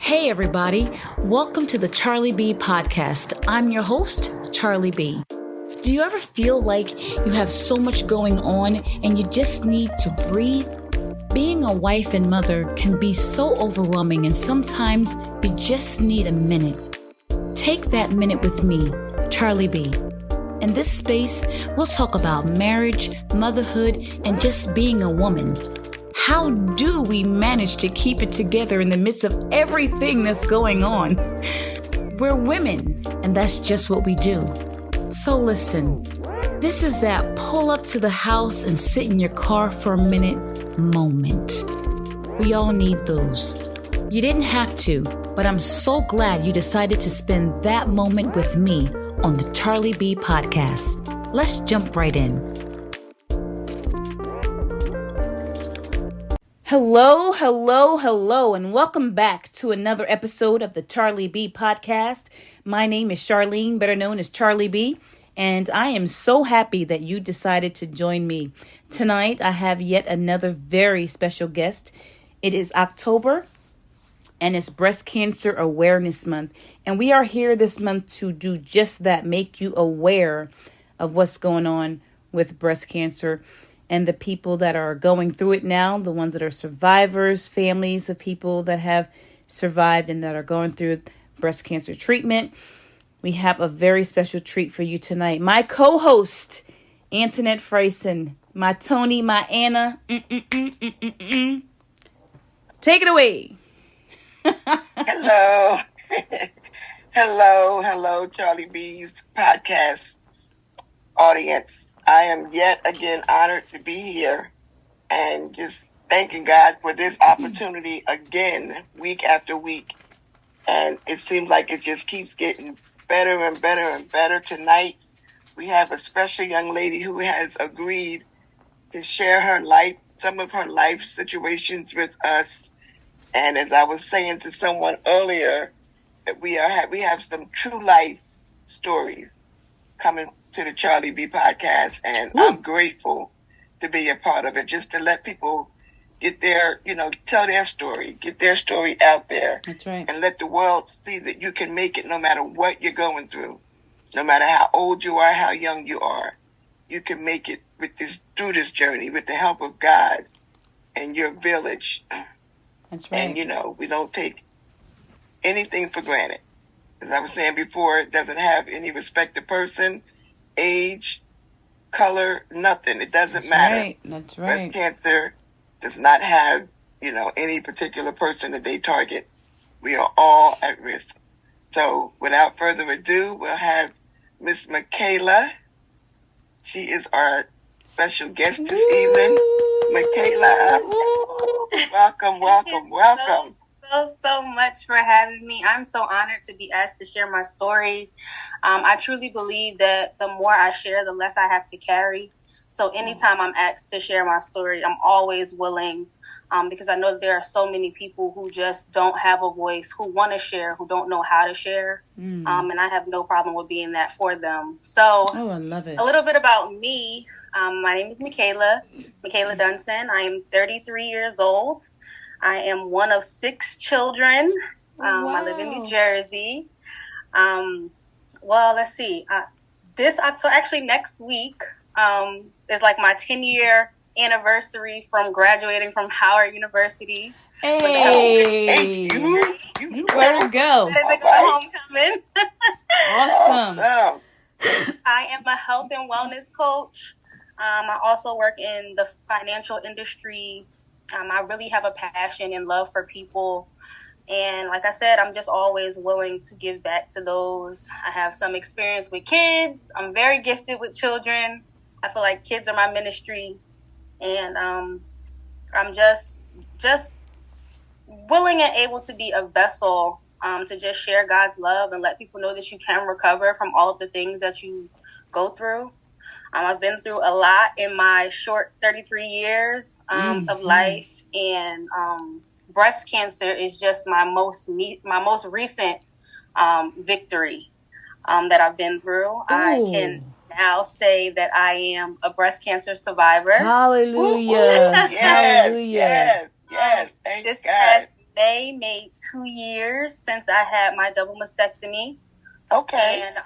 Hey everybody, welcome to the CharlieB Podcast. I'm your host, CharlieB. Do you ever feel like you have so much going on and you just need to breathe? Being a wife and mother can be so overwhelming, and sometimes you just need a minute. Take that minute with me, CharlieB. In this space, we'll talk about marriage, motherhood, and just being a woman. How do we manage to keep it together in the midst of everything that's going on? We're women, and that's just what we do. So listen, this is that pull up to the house and sit in your car for a minute moment. We all need those. You didn't have to, but I'm so glad you decided to spend that moment with me on the CharlieB Podcast. Let's jump right in. Hello, and welcome back to another episode of the CharlieB Podcast. My name is Charlene, better known as CharlieB, and I am so happy that you decided to join me. Tonight, I have yet another very special guest. It is October, and it's Breast Cancer Awareness Month, and we are here this month to do just that, make you aware of what's going on with breast cancer. And the people that are going through it now, the ones that are survivors, families of people that have survived and that are going through breast cancer treatment. We have a very special treat for you tonight. My co-host, Antoinette Frieson, my Tony, my Anna. Take it away. Hello. Hello, CharlieB's podcast audience. I am yet again honored to be here and just thanking God for this opportunity again, week after week. And it seems like it just keeps getting better and better and better. Tonight, we have a special young lady who has agreed to share her life, some of her life situations with us. And as I was saying to someone earlier, that we have some true life stories coming to the CharlieB Podcast, and I'm grateful to be a part of it, just to let people get their, tell their story, get their story out there. That's right. And let the world see that you can make it no matter what you're going through, no matter how old you are, how young you are. You can make it through this journey with the help of God and your village. That's right. And, we don't take anything for granted. As I was saying before, it doesn't have any respect to person, age, color, nothing. It doesn't matter. Right. That's right. Breast cancer does not have, any particular person that they target. We are all at risk. So without further ado, we'll have Miss Mecaela. She is our special guest this evening. Mecaela, welcome. So much for having me. I'm so honored to be asked to share my story. I truly believe that the more I share, the less I have to carry. So anytime I'm asked to share my story, I'm always willing, because I know that there are so many people who just don't have a voice, who want to share, who don't know how to share. And I have no problem with being that for them. So I love it. A little bit about me. My name is Mecaela Dunson. I am 33 years old. I am one of 6 children. Wow. I live in New Jersey. Let's see. This October, actually next week, is like my 10-year anniversary from graduating from Howard University. Hey, you better go. Homecoming. Awesome. I am a health and wellness coach. I also work in the financial industry. I really have a passion and love for people. And like I said, I'm just always willing to give back to those. I have some experience with kids. I'm very gifted with children. I feel like kids are my ministry. And I'm just willing and able to be a vessel to just share God's love and let people know that you can recover from all of the things that you go through. I've been through a lot in my short 33 years of life, and breast cancer is just my most recent victory that I've been through. Ooh. I can now say that I am a breast cancer survivor. Hallelujah! Yes, Hallelujah! Yes. Thank this God. past May made 2 years. since I had my double mastectomy. Okay. And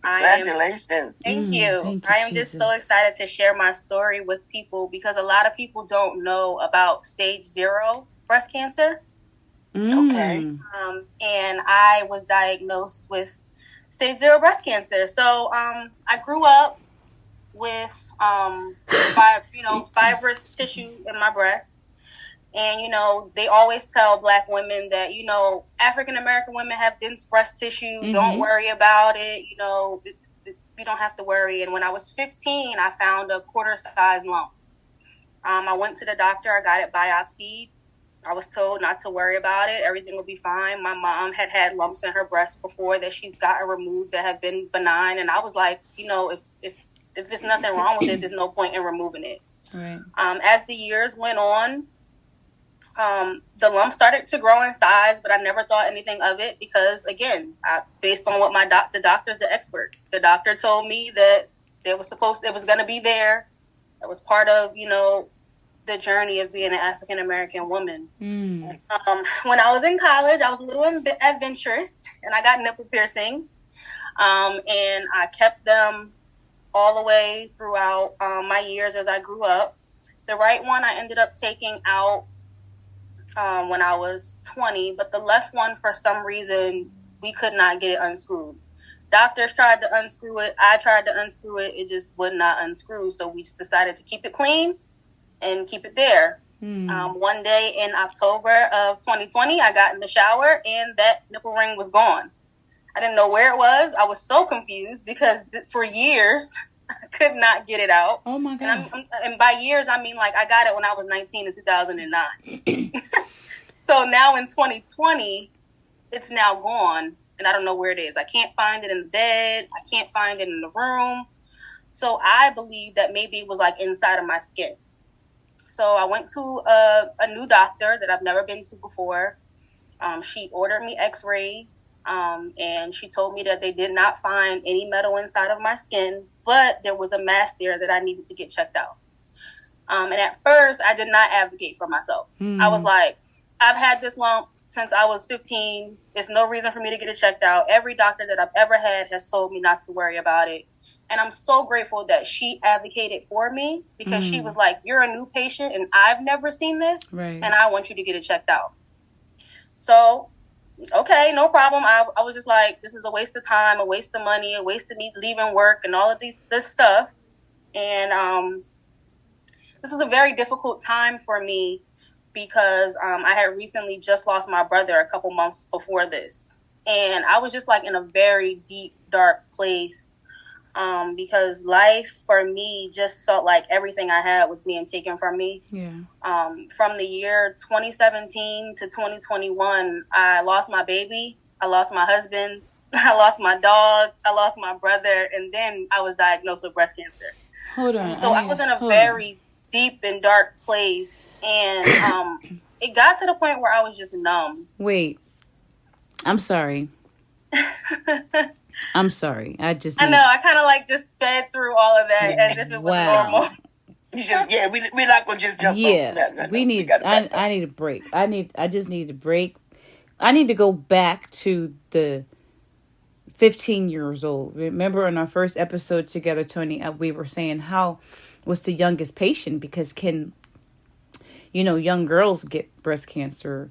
congratulations. Thank you. I am just so excited to share my story with people because a lot of people don't know about stage 0 breast cancer. Okay. And I was diagnosed with stage 0 breast cancer. So I grew up with fibrous tissue in my breast. And, they always tell Black women that, African-American women have dense breast tissue. Mm-hmm. Don't worry about it. You don't have to worry. And when I was 15, I found a quarter-size lump. I went to the doctor. I got it biopsied. I was told not to worry about it. Everything will be fine. My mom had lumps in her breast before that she's gotten removed that have been benign. And I was like, if there's nothing wrong with it, there's no point in removing it. Right. As the years went on, the lump started to grow in size, but I never thought anything of it because, again, based on what the doctor's the expert. The doctor told me that it was going to be there. It was part of, the journey of being an African-American woman. Mm. When I was in college, I was a little adventurous, and I got nipple piercings, and I kept them all the way throughout my years as I grew up. The right one I ended up taking out when I was 20, but the left one, for some reason, we could not get it unscrewed. Doctors tried to unscrew it. I tried to unscrew it. It just would not unscrew. So we just decided to keep it clean and keep it there. One day in October of 2020, I got in the shower and that nipple ring was gone. I didn't know where it was. I was so confused because for years, I could not get it out. Oh my God. And by years, I mean like I got it when I was 19 in 2009. So now in 2020, it's now gone and I don't know where it is. I can't find it in the bed. I can't find it in the room. So I believe that maybe it was like inside of my skin. So I went to a new doctor that I've never been to before. She ordered me x-rays, and she told me that they did not find any metal inside of my skin, but there was a mass there that I needed to get checked out. And at first, I did not advocate for myself. I was like, I've had this lump since I was 15. There's no reason for me to get it checked out. Every doctor that I've ever had has told me not to worry about it. And I'm so grateful that she advocated for me because she was like, you're a new patient and I've never seen this. Right. And I want you to get it checked out. So, okay, no problem. I was just like, this is a waste of time, a waste of money, a waste of me leaving work and all of this stuff. And this was a very difficult time for me because I had recently just lost my brother a couple months before this. And I was just like in a very deep, dark place. Because life for me just felt like everything I had was being taken from me. Yeah. From the year 2017 to 2021, I lost my baby, I lost my husband, I lost my dog, I lost my brother, and then I was diagnosed with breast cancer. Hold on. So I was in a very deep and dark place, and it got to the point where I was just numb. Wait, I'm sorry. I'm sorry. I know. I kind of like just sped through all of that as if it was normal. We're not gonna just jump. Yeah, we need. I need a break. I just need a break. I need to go back to the 15 years old. Remember in our first episode together, Tony, we were saying how was the youngest patient because young girls get breast cancer,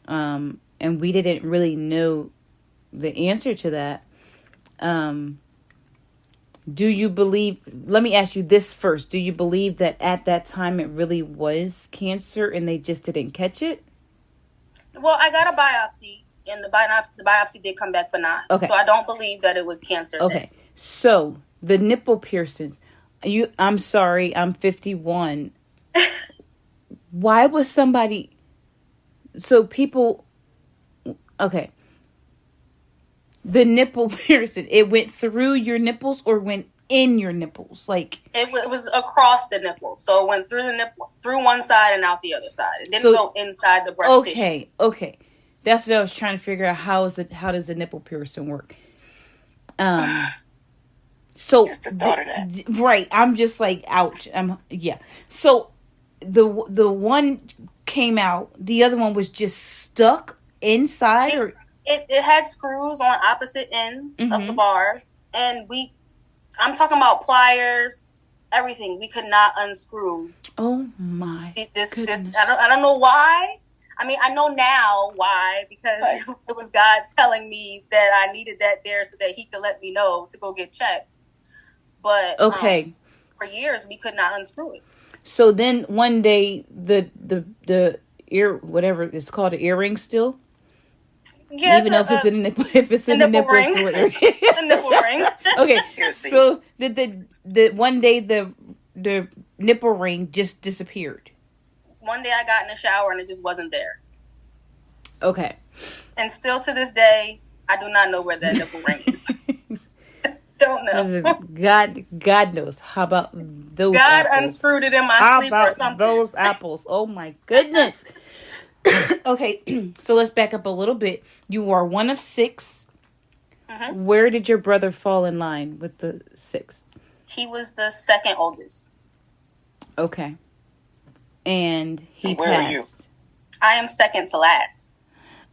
and we didn't really know the answer to that. Do you believe, let me ask you this first. Do you believe that at that time it really was cancer and they just didn't catch it? Well, I got a biopsy and the biopsy did come back benign. Okay. So I don't believe that it was cancer. Okay. Then. So the nipple piercings, I'm sorry, I'm 51. Why was somebody, okay. The nipple piercing, it went through your nipples or went in your nipples? Like it was across the nipple. So it went through the nipple, through one side and out the other side. It didn't go inside the breast tissue. Okay. That's what I was trying to figure out. How does a nipple piercing work? So right, I'm just like, ouch. So the one came out, the other one was just stuck inside, or it had screws on opposite ends of the bars, and I'm talking about pliers, everything. We could not unscrew. Oh my goodness. I don't know why. I mean, I know now why, because it was God telling me that I needed that there so that he could let me know to go get checked. But okay, for years we could not unscrew it. So then one day the ear, whatever it's called, the earring still. Yes, even though if it's in the nipple ring. It's still an earring. The nipple ring. Okay, so the one day the nipple ring just disappeared. One day I got in the shower and it just wasn't there. Okay. And still to this day, I do not know where that nipple ring is. Don't know. God knows. How about those God apples? unscrewed it in my sleep or something. Those apples? Oh my goodness. Okay, so let's back up a little bit. You are one of 6. Mm-hmm. Where did your brother fall in line with the 6? He was the second oldest. Okay. And he Where passed. Are you? I am second to last.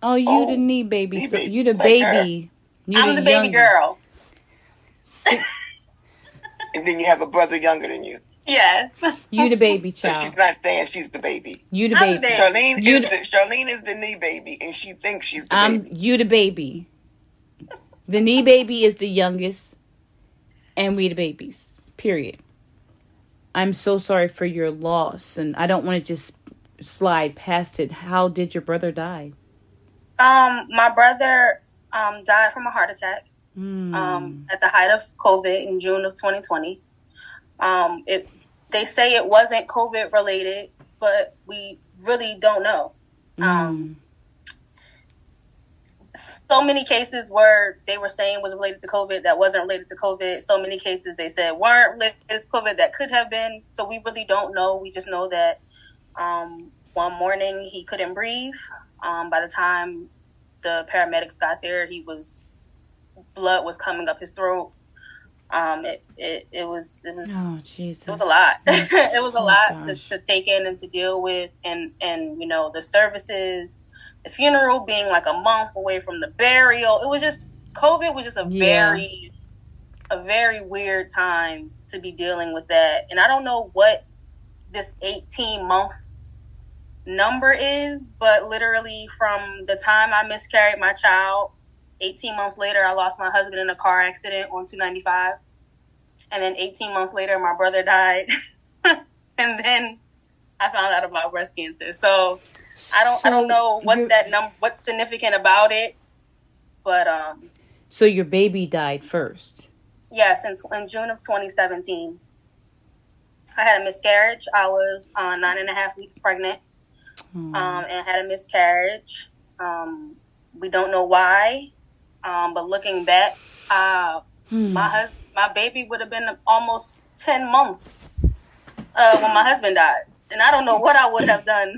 Oh, you the knee baby. So you the baby. I'm the baby girl. And then you have a brother younger than you. Yes. You the baby child. So she's not saying she's the baby. You the baby. Charlene is the knee baby, and she thinks she's the baby. You the baby. The knee baby is the youngest, and we the babies. Period. I'm so sorry for your loss, and I don't want to just slide past it. How did your brother die? My brother died from a heart attack at the height of COVID in June of 2020. They say it wasn't COVID related, but we really don't know. So many cases where they were saying was related to COVID that wasn't related to COVID. So many cases they said weren't related to COVID that could have been. So we really don't know. We just know that one morning he couldn't breathe. By the time the paramedics got there, blood was coming up his throat. It was oh, Jesus. It was a lot. It was a lot to take in and to deal with, and you know, the services, the funeral being like a month away from the burial. It was just, COVID was just a very weird time to be dealing with that. And I don't know what this 18-month number is, but literally from the time I miscarried my child, 18 months later, I lost my husband in a car accident on 295. And then 18 months later, my brother died. And then I found out about breast cancer. So I don't know what's significant about it. But so your baby died first? Yes, in June of 2017. I had a miscarriage. I was 9.5 weeks pregnant. And had a miscarriage. We don't know why. But looking back, my baby would have been almost 10 months when my husband died, and I don't know what I would have done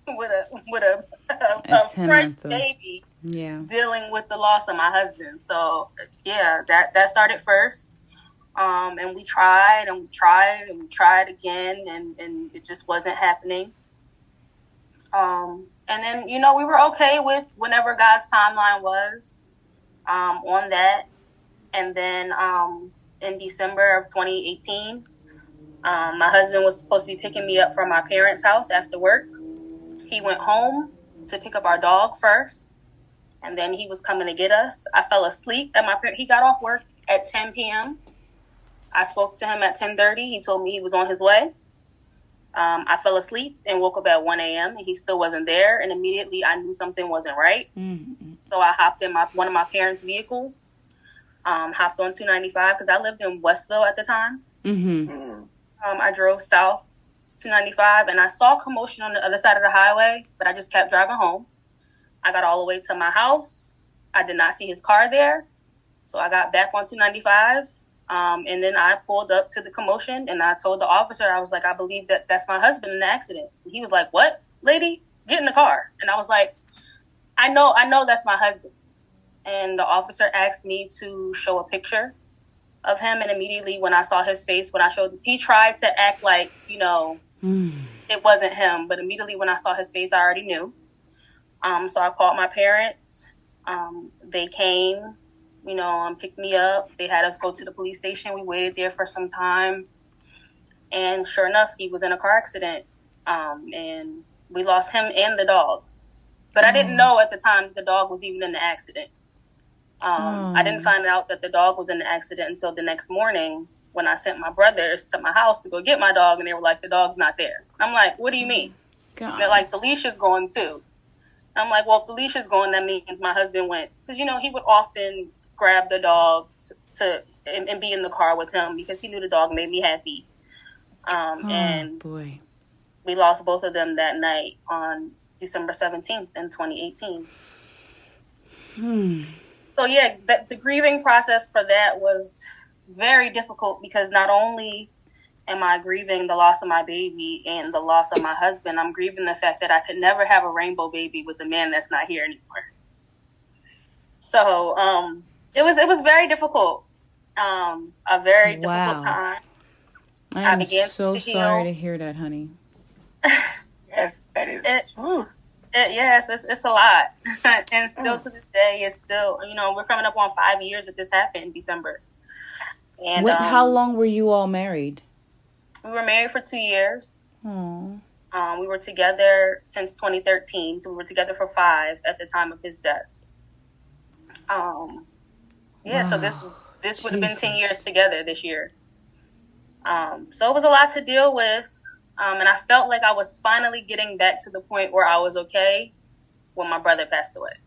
with a fresh baby. Yeah, dealing with the loss of my husband. So yeah, that started first, and we tried and we tried and we tried again, and it just wasn't happening. And then, you know, we were okay with whenever God's timeline was on that. And then in December of 2018, my husband was supposed to be picking me up from my parents' house after work. He went home to pick up our dog first, and then he was coming to get us. I fell asleep he got off work at 10 p.m. I spoke to him at 10:30. He told me he was on his way. I fell asleep and woke up at 1 a.m. and he still wasn't there. And immediately I knew something wasn't right. Mm-hmm. So I hopped in one of my parents' vehicles, hopped on 295 because I lived in Westville at the time. Mm-hmm. I drove south to 295 and I saw commotion on the other side of the highway, but I just kept driving home. I got all the way to my house. I did not see his car there. So I got back on 295. And then I pulled up to the commotion and I told the officer, I was like, I believe that's my husband in the accident. And he was like, what, lady? Get in the car. And I was like, I know that's my husband. And the officer asked me to show a picture of him. And immediately when I saw his face, he tried to act like, you know, it wasn't him. But immediately when I saw his face, I already knew. So I called my parents They came, and picked me up. They had us go to the police station. We waited there for some time. And sure enough, he was in a car accident. And we lost him and the dog. But I didn't know at the time the dog was even in the accident. I didn't find out that the dog was in the accident until the next morning when I sent my brothers to my house to go get my dog. And they were like, the dog's not there. I'm like, what do you mean? They're like, the leash is gone too. I'm like, well, if the leash is gone, that means my husband went. Because, he would often grab the dog and be in the car with him because he knew the dog made me happy. Boy. We lost both of them that night on December 17th in 2018. So, yeah, the grieving process for that was very difficult because not only am I grieving the loss of my baby and the loss of my husband, I'm grieving the fact that I could never have a rainbow baby with a man that's not here anymore. So it was very difficult, a very difficult time. I'm so sorry to hear that, honey. Yes, that is. Yes, it's a lot. And still to this day, it's still, we're coming up on 5 years that this happened in December. And how long were you all married? We were married for 2 years. Oh. We were together since 2013, so we were together for 5 at the time of his death. So this would have been 10 years together this year. So it was a lot to deal with. And I felt like I was finally getting back to the point where I was okay when my brother passed away.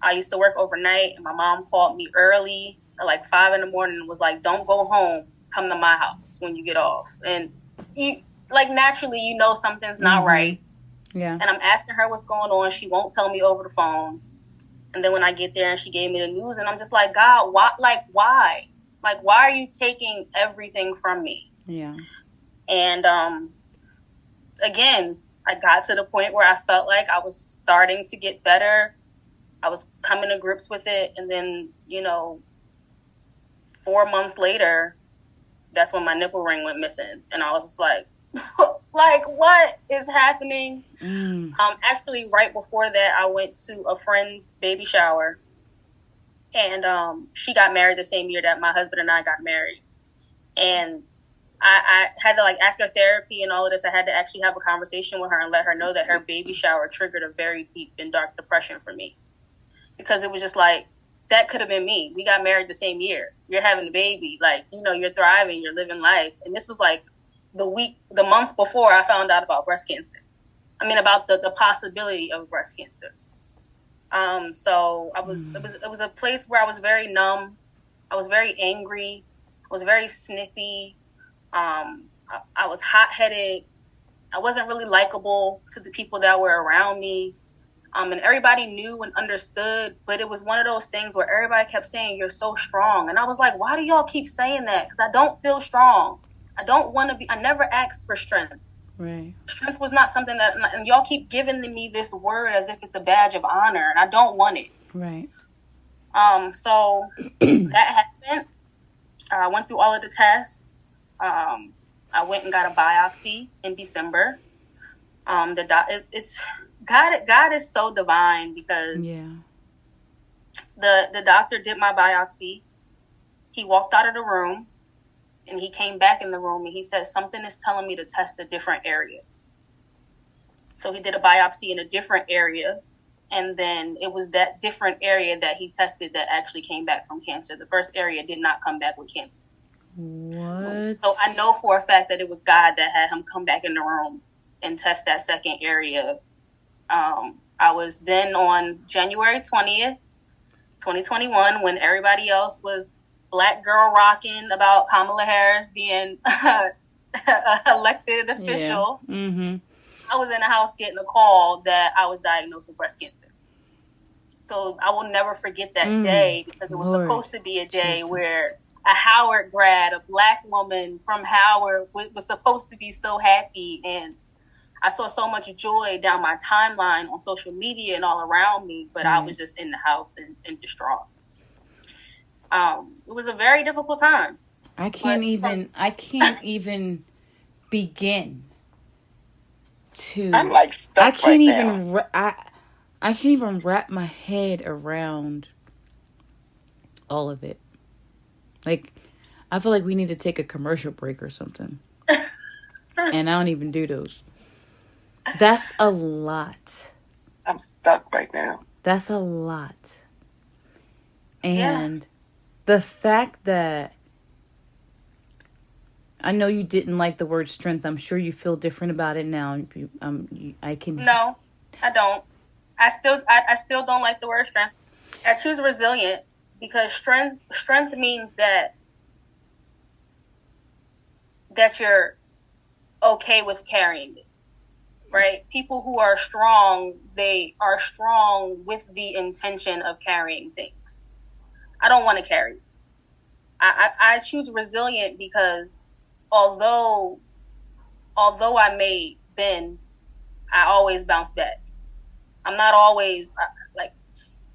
I used to work overnight, and my mom called me early at like 5 a.m. and was like, don't go home. Come to my house when you get off. And you, like, naturally, something's not right. Yeah. And I'm asking her what's going on. She won't tell me over the phone. And then when I get there and she gave me the news, and I'm just like, God, why? Like, why are you taking everything from me? Yeah. And again, I got to the point where I felt like I was starting to get better. I was coming to grips with it. And then, 4 months later, that's when my nipple ring went missing. And I was just like, what is happening? Actually, right before that, I went to a friend's baby shower. And she got married the same year that my husband and I got married. And I had to, after therapy and all of this, I had to actually have a conversation with her and let her know that her baby shower triggered a very deep and dark depression for me. Because it was just like, that could have been me. We got married the same year. You're having a baby. You're thriving. You're living life. And this was the month before I found out about breast cancer. I mean, about the possibility of breast cancer. So it was a place where I was very numb. I was very angry. I was very snippy. I was hot-headed. I wasn't really likable to the people that were around me. And everybody knew and understood, but it was one of those things where everybody kept saying, you're so strong. And I was like, why do y'all keep saying that? Because I don't feel strong. I don't want to be, I never asked for strength. Right. Strength was not something and y'all keep giving me this word as if it's a badge of honor, and I don't want it. Right. So that happened. I went through all of the tests. I went and got a biopsy in December. God is so divine because the doctor did my biopsy. He walked out of the room and he came back in the room and he said, something is telling me to test a different area. So he did a biopsy in a different area. And then it was that different area that he tested that actually came back from cancer. The first area did not come back with cancer. What? So I know for a fact that it was God that had him come back in the room and test that second area. I was then on January 20th, 2021, when everybody else was black girl rocking about Kamala Harris being elected official. Yeah. Mm-hmm. I was in the house getting a call that I was diagnosed with breast cancer. So I will never forget that day because it was supposed to be a day where a Howard grad, a black woman from Howard, was supposed to be so happy. And I saw so much joy down my timeline on social media and all around me, but I was just in the house and distraught. It was a very difficult time. I can't even begin to. I'm like stuck I can't right even. now. I can't even wrap my head around all of it. Like, I feel like we need to take a commercial break or something. And I don't even do those. That's a lot. I'm stuck right now. That's a lot. And the fact that I know you didn't like the word strength. I'm sure you feel different about it now. I can. No, I don't. I still don't like the word strength. I choose resilient because strength means that you're okay with carrying it, right? People who are strong, they are strong with the intention of carrying things. I don't want to carry. I choose resilient because although I may bend, I always bounce back. I'm not always like,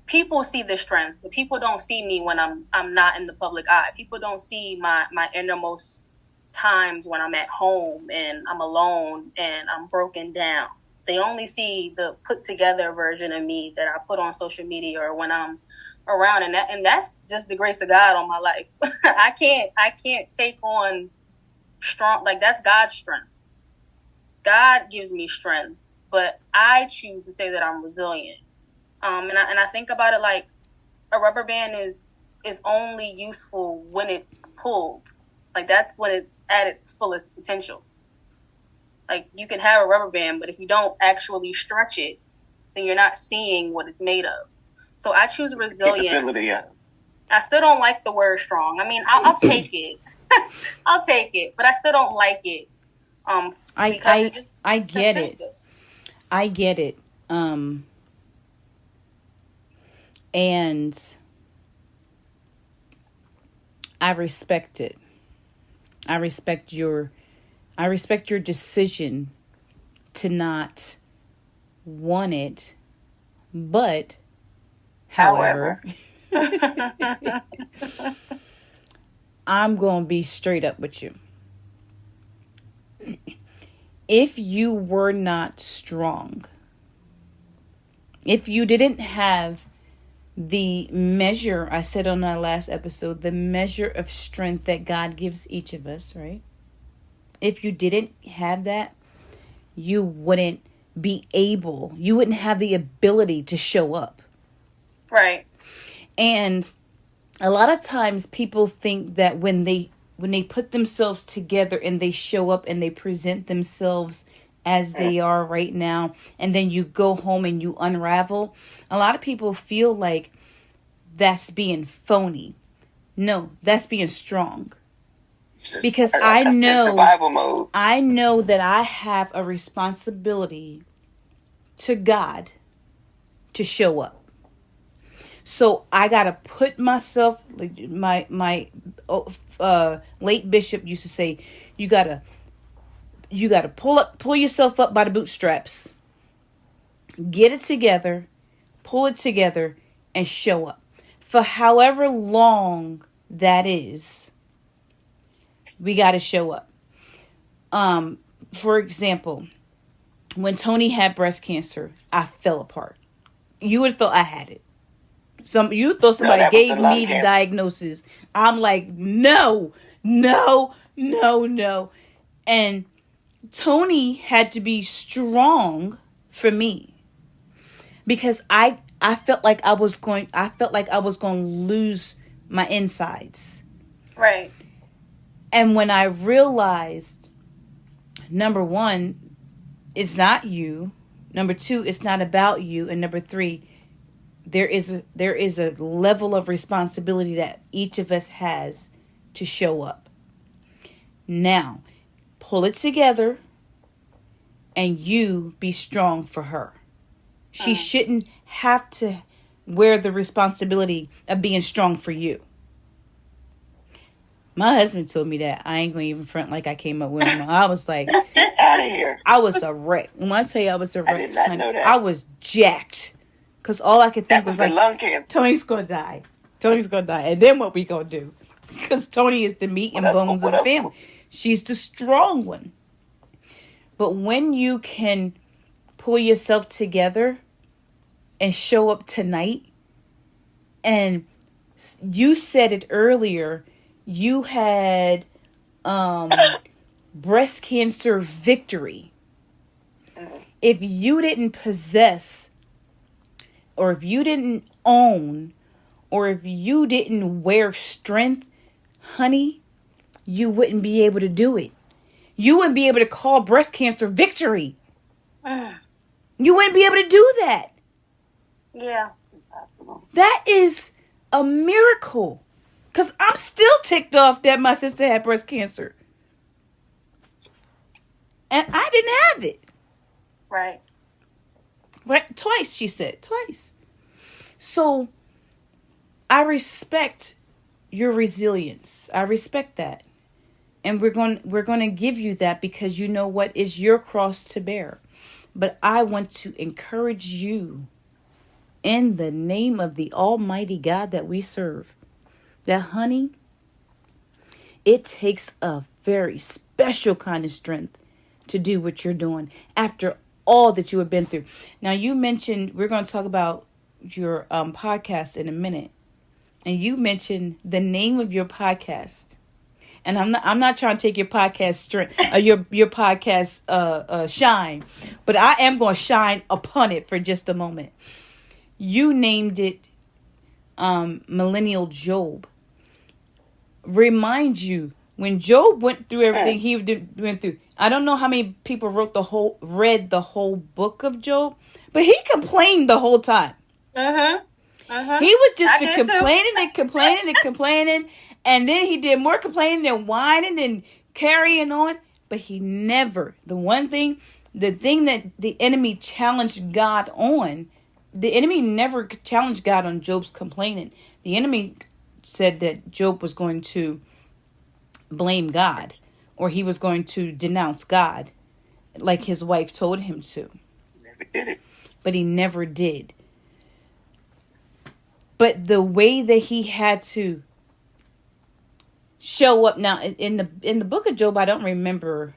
people see the strength, but people don't see me when I'm not in the public eye. People don't see my innermost times when I'm at home and I'm alone and I'm broken down. They only see the put together version of me that I put on social media or when I'm around, and that's just the grace of God on my life. I can't take on strong, like, that's God's strength. God gives me strength, but I choose to say that I'm resilient. And I think about it like a rubber band is only useful when it's pulled. Like, that's when it's at its fullest potential. Like, you can have a rubber band, but if you don't actually stretch it, then you're not seeing what it's made of. So I choose resilient. I still don't like the word strong. I mean, I'll take it. I'll take it, but I still don't like it. I get it. I get it. And I respect it. I respect your decision to not want it, but however, I'm going to be straight up with you. If you were not strong, if you didn't have the measure, I said on our last episode, the measure of strength that God gives each of us, right? If you didn't have that, you wouldn't have the ability to show up. Right. And a lot of times people think that when they put themselves together and they show up and they present themselves as they are right now, and then you go home and you unravel, a lot of people feel like that's being phony. No, that's being strong. Because I know that I have a responsibility to God to show up. So I got to put myself, like my late bishop used to say, you got to pull yourself up by the bootstraps, get it together, pull it together, and show up. For however long that is, we got to show up. For example, when Tony had breast cancer, I fell apart. You would have thought I had it. You thought somebody gave me the diagnosis. I'm like, no. And Tony had to be strong for me because I felt like I was going to lose my insides. Right. And when I realized, number one, it's not you. Number two, it's not about you. And number three, there is a level of responsibility that each of us has to show up. Now, pull it together and you be strong for her. She shouldn't have to wear the responsibility of being strong for you. My husband told me that. I ain't going to even front like I came up with him. I was like, get out of here. I was a wreck. When I tell you I was a wreck, I did not know that. I was jacked. Because all I could think was like, lung cancer. Tony's going to die. And then what we going to do? Because Tony is the meat and bones of the family. She's the strong one. But when you can pull yourself together and show up tonight. And you said it earlier, you had breast cancer victory. If you didn't possess, or if you didn't own, or if you didn't wear strength, honey, you wouldn't be able to do it. You wouldn't be able to call breast cancer victory. You wouldn't be able to do that. Yeah. That is a miracle. Because I'm still ticked off that my sister had breast cancer. And I didn't have it. Right. Right? Twice, she said. Twice. So, I respect your resilience. I respect that. And we're going to give you that, because you know what is your cross to bear. But I want to encourage you, in the name of the Almighty God that we serve, that, honey, it takes a very special kind of strength to do what you're doing after all that you have been through. Now, you mentioned, we're going to talk about your podcast in a minute. And you mentioned the name of your podcast. And I'm not trying to take your podcast strength, your podcast shine, but I am going to shine upon it for just a moment. You named it Millennial Job. Remind you, when Job went through everything he went through, I don't know how many people read the whole book of Job, but he complained the whole time. He was just complaining, and then he did more complaining and whining and carrying on. But he never, the thing that the enemy challenged God on, the enemy never challenged God on Job's complaining. The enemy said that Job was going to blame God, or he was going to denounce God, like his wife told him to. Never did it. But he never did. But the way that he had to show up, now in the book of Job, I don't remember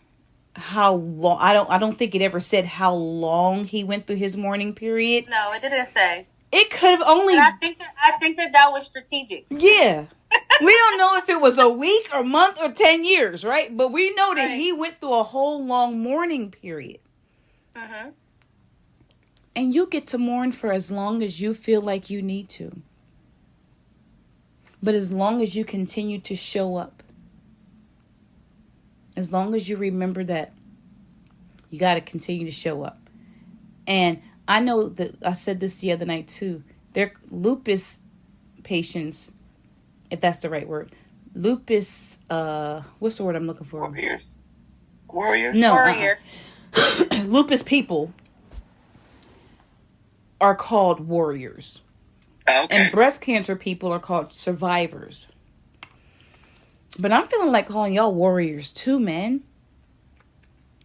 how long. I don't think it ever said how long he went through his mourning period. No, it didn't say. It could have only. And I think that was strategic. Yeah. We don't know if it was a week or month or 10 years, right? But we know that he went through a whole long mourning period. And you get to mourn for as long as you feel like you need to. But as long as you continue to show up, as long as you remember that you got to continue to show up. And I know that I said this the other night too. They're lupus patients, if that's the right word. Lupus, what's the word I'm looking for? Warriors? No. Warriors. Lupus people are called warriors. Okay. And breast cancer people are called survivors. But I'm feeling like calling y'all warriors too, man.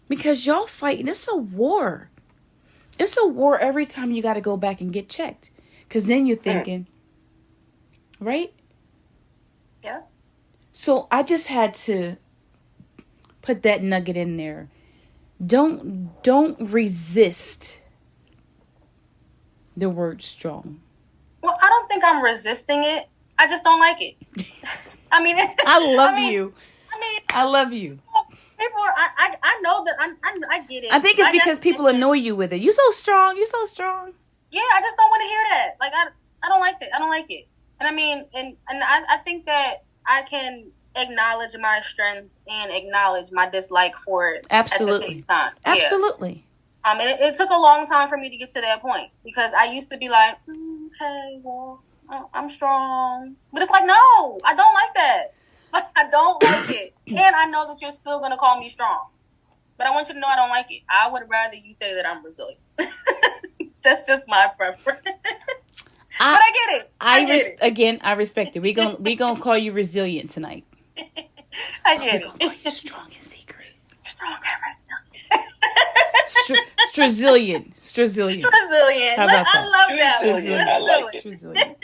Because y'all fighting. It's a war. It's a war every time you got to go back and get checked. Because then you're thinking, right? Yeah. So I just had to put that nugget in there. Don't resist the word strong. Well, I don't think I'm resisting it. I just don't like it. I mean, I love you. I love you. People are, I know that I get it. I think it's because people annoy you with it. You so strong. You so strong. Yeah, I just don't want to hear that. Like, I don't like that. I don't like it. And I mean, and I think that I can acknowledge my strength and acknowledge my dislike for it Absolutely. at the same time. Absolutely. Yeah. And it took a long time for me to get to that point, because I used to be like, okay, well, I'm strong. But it's like, no, I don't like that. I don't like it. And I know that you're still going to call me strong. But I want you to know I don't like it. I would rather you say that I'm resilient. That's just my preference. But I get it. I respect it. We gonna call you resilient tonight. I get it. We're gonna call you strong in secret. Strong and resilient. Strazillion. Strazillion. How about that? I love that. Strazillion. I like it. Strazillion.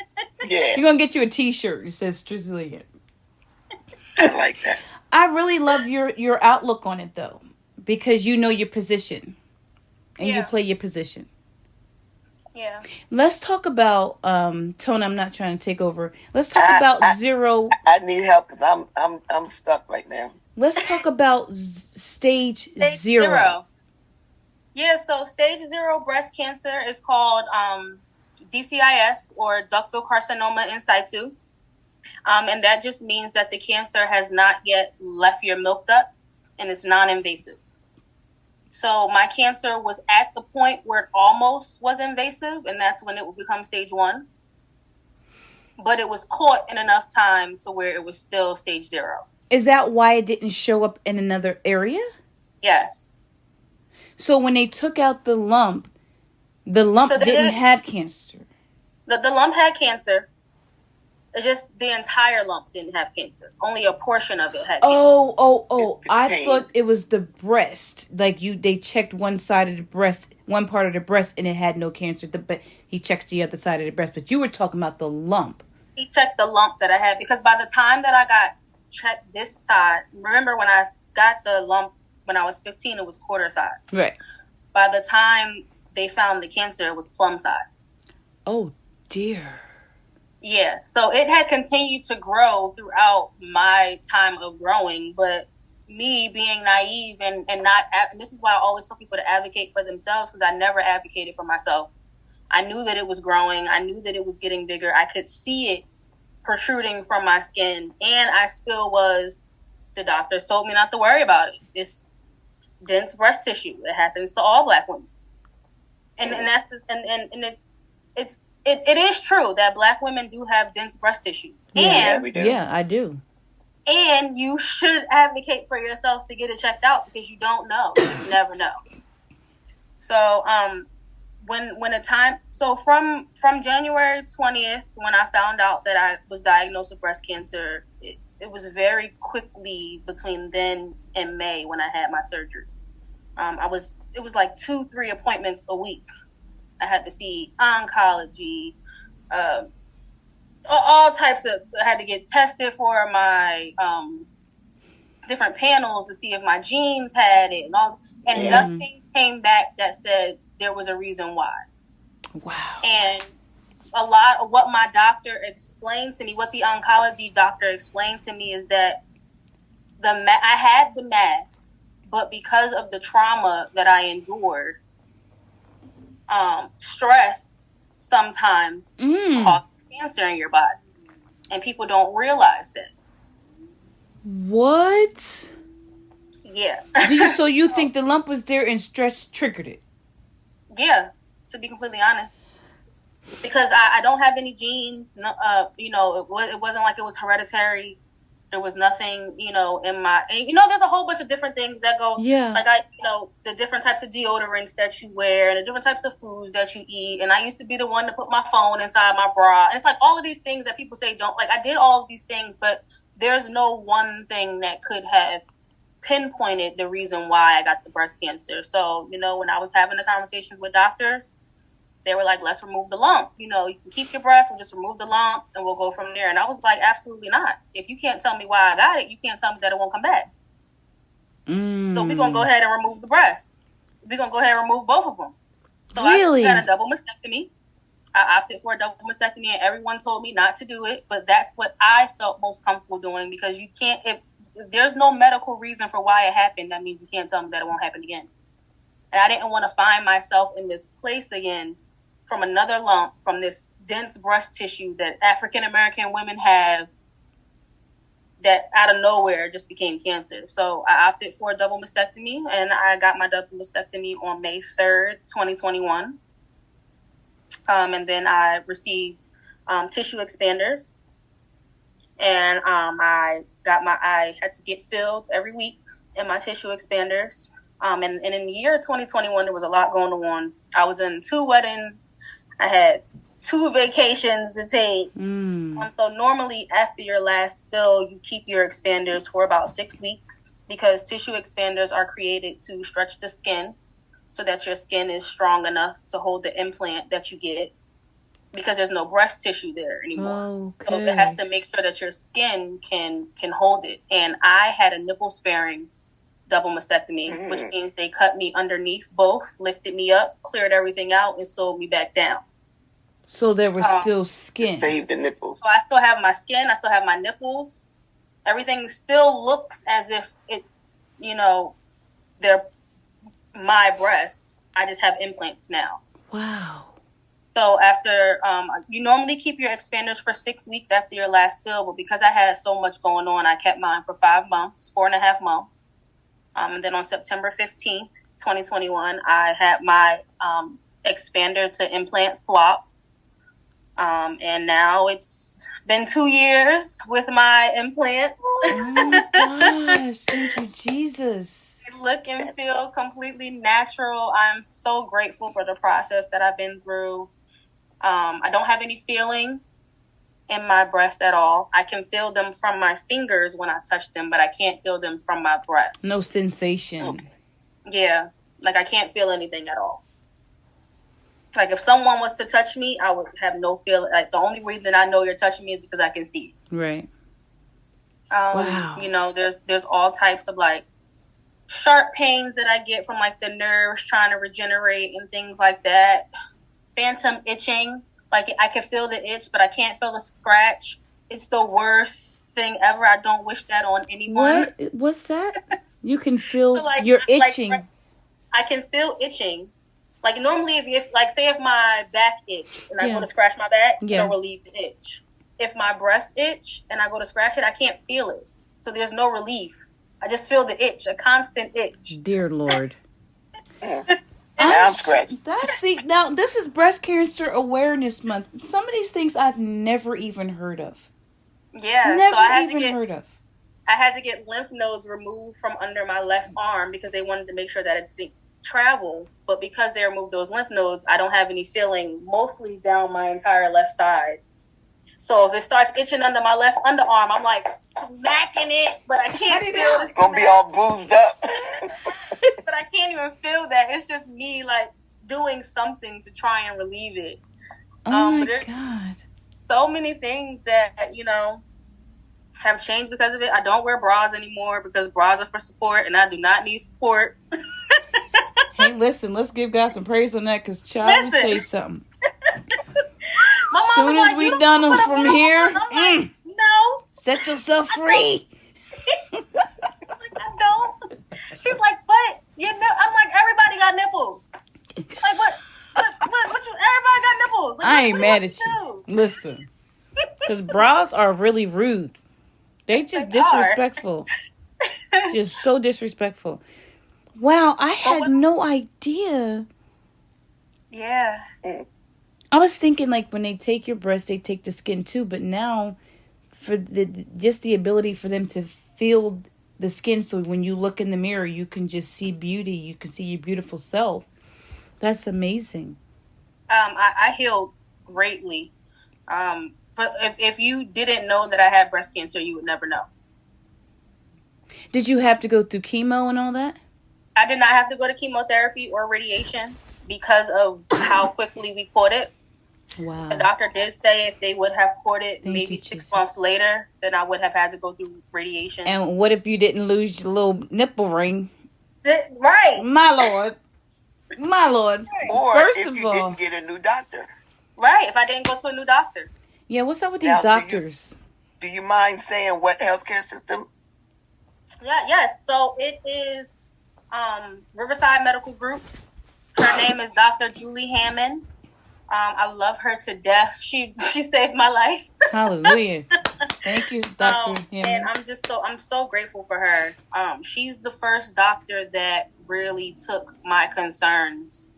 Yeah. You're gonna get you a T-shirt that says Strazillion. I like that. I really love your outlook on it though, because you know your position and you play your position. Yeah. Let's talk about Tony. I'm not trying to take over. Let's talk about zero. I need help because I'm stuck right now. Let's talk about stage zero. Yeah, so stage 0 breast cancer is called DCIS, or ductal carcinoma in situ. And that just means that the cancer has not yet left your milk ducts, and it's non-invasive. So my cancer was at the point where it almost was invasive, and that's when it would become stage 1. But it was caught in enough time to where it was still stage 0. Is that why it didn't show up in another area? Yes. So when they took out the lump didn't have cancer. The lump had cancer. It's just the entire lump didn't have cancer. Only a portion of it had cancer. Oh. I thought it was the breast. Like they checked one side of the breast, one part of the breast, and it had no cancer. But he checked the other side of the breast. But you were talking about the lump. He checked the lump that I had, because by the time that I got checked this side, remember when I got the lump when I was 15, it was quarter size. Right. By the time they found the cancer, it was plum size. Oh, dear. Yeah, so it had continued to grow throughout my time of growing, but me being naive and not, and this is why I always tell people to advocate for themselves, because I never advocated for myself. I knew that it was growing. I knew that it was getting bigger. I could see it protruding from my skin, and I still was, the doctors told me not to worry about it. It's dense breast tissue. It happens to all Black women. And that's this, and it is true that Black women do have dense breast tissue. Yeah, we do. Yeah, I do. And you should advocate for yourself to get it checked out, because you don't know. You just never know. So from January 20th, when I found out that I was diagnosed with breast cancer, it was very quickly between then and May when I had my surgery. It was like 2-3 appointments a week. I had to see oncology, all types of, I had to get tested for my different panels to see if my genes had it, and nothing came back that said there was a reason why. Wow. And a lot of what my doctor explained to me, what the oncology doctor explained to me, is that I had the mass, but because of the trauma that I endured, stress sometimes causes cancer in your body, and people don't realize that. What? Yeah. So you think the lump was there and stress triggered it? Yeah, to be completely honest. Because I don't have any genes. No, it wasn't like it was hereditary. There was nothing, in my, and, there's a whole bunch of different things that go, like the different types of deodorants that you wear and the different types of foods that you eat. And I used to be the one to put my phone inside my bra. And it's like all of these things that people say don't, like, I did all of these things, but there's no one thing that could have pinpointed the reason why I got the breast cancer. So, when I was having the conversations with doctors, they were like, let's remove the lump. You can keep your breast, we'll just remove the lump and we'll go from there. And I was like, absolutely not. If you can't tell me why I got it, you can't tell me that it won't come back. So we're going to go ahead and remove the breast. We're going to go ahead and remove both of them. So really? I got a double mastectomy. I opted for a double mastectomy, and everyone told me not to do it. But that's what I felt most comfortable doing, because you can't, if there's no medical reason for why it happened, that means you can't tell me that it won't happen again. And I didn't want to find myself in this place again from another lump, from this dense breast tissue that African American women have, that out of nowhere just became cancer. So I opted for a double mastectomy, and I got my double mastectomy on May 3rd, 2021. And then I received tissue expanders, and I had to get filled every week in my tissue expanders. And in the year 2021, there was a lot going on. I was in 2 weddings. I had 2 vacations to take. So normally after your last fill, you keep your expanders for about 6 weeks, because tissue expanders are created to stretch the skin so that your skin is strong enough to hold the implant that you get, because there's no breast tissue there anymore. Okay. So it has to make sure that your skin can hold it. And I had a nipple sparing double mastectomy, which means they cut me underneath both, lifted me up, cleared everything out, and sewed me back down. So there was still skin. Save the nipples. So I still have my skin. I still have my nipples. Everything still looks as if it's, they're my breasts. I just have implants now. Wow. So after, you normally keep your expanders for 6 weeks after your last fill, but because I had so much going on, I kept mine for 5 months, 4.5 months. And then on September 15th, 2021, I had my expander to implant swap. And now it's been 2 years with my implants. Oh my gosh, thank you, Jesus. They look and feel completely natural. I'm so grateful for the process that I've been through. I don't have any feeling in my breast at all. I can feel them from my fingers when I touch them, but I can't feel them from my breast. No sensation. Yeah, like I can't feel anything at all. Like if someone was to touch me, I would have no feeling. Like the only reason I know you're touching me is because I can see it. Right. Wow. There's all types of like sharp pains that I get from like the nerves trying to regenerate and things like that. Phantom itching. Like I can feel the itch, but I can't feel the scratch. It's the worst thing ever. I don't wish that on anyone. What's that? You can feel so you're itching. Like, I can feel itching. Like normally if my back itch and I go to scratch my back, it'll relieve the itch. If my breast itch and I go to scratch it, I can't feel it. So there's no relief. I just feel the itch, a constant itch. Dear Lord. I'm scratching. Now this is Breast Cancer Awareness Month. Some of these things I've never even heard of. Yeah, never so I had to get lymph nodes removed from under my left arm because they wanted to make sure that it didn't travel. But because they removed those lymph nodes, I don't have any feeling mostly down my entire left side. So if it starts itching under my left underarm, I'm like smacking it, but I can't feel it. It's gonna be all boozed up. But I can't even feel that. It's just me like doing something to try and relieve it. Oh my God. So many things that, have changed because of it. I don't wear bras anymore because bras are for support and I do not need support. Hey, listen, let's give God some praise on that because let me tell you something. As soon as we done them from here, like, no. Set yourself free. I don't. She's like, but I'm like, everybody got nipples. Like what you? Everybody got nipples. Like, I ain't mad at you. Listen, because bras are really rude. They just disrespectful. Just so disrespectful. Wow, I had no idea. Yeah. I was thinking like when they take your breast, they take the skin too. But now, for the ability for them to feel the skin, so when you look in the mirror, you can just see beauty. You can see your beautiful self. That's amazing. I healed greatly. But if you didn't know that I had breast cancer, you would never know. Did you have to go through chemo and all that? I did not have to go to chemotherapy or radiation because of how quickly we caught it. Wow. The doctor did say if they would have caught it maybe 6 months later, then I would have had to go through radiation. And what if you didn't lose your little nipple ring? Right. My Lord. Or First if of you all, didn't get a new doctor. Right, if I didn't go to a new doctor. Yeah, what's up with these doctors? Do you mind saying what healthcare system? Yes. So it is Riverside Medical Group. Her name is Dr. Julie Hammond. I love her to death. She saved my life. Hallelujah. Thank you, Dr. Hammond. And I'm so grateful for her. She's the first doctor that really took my concerns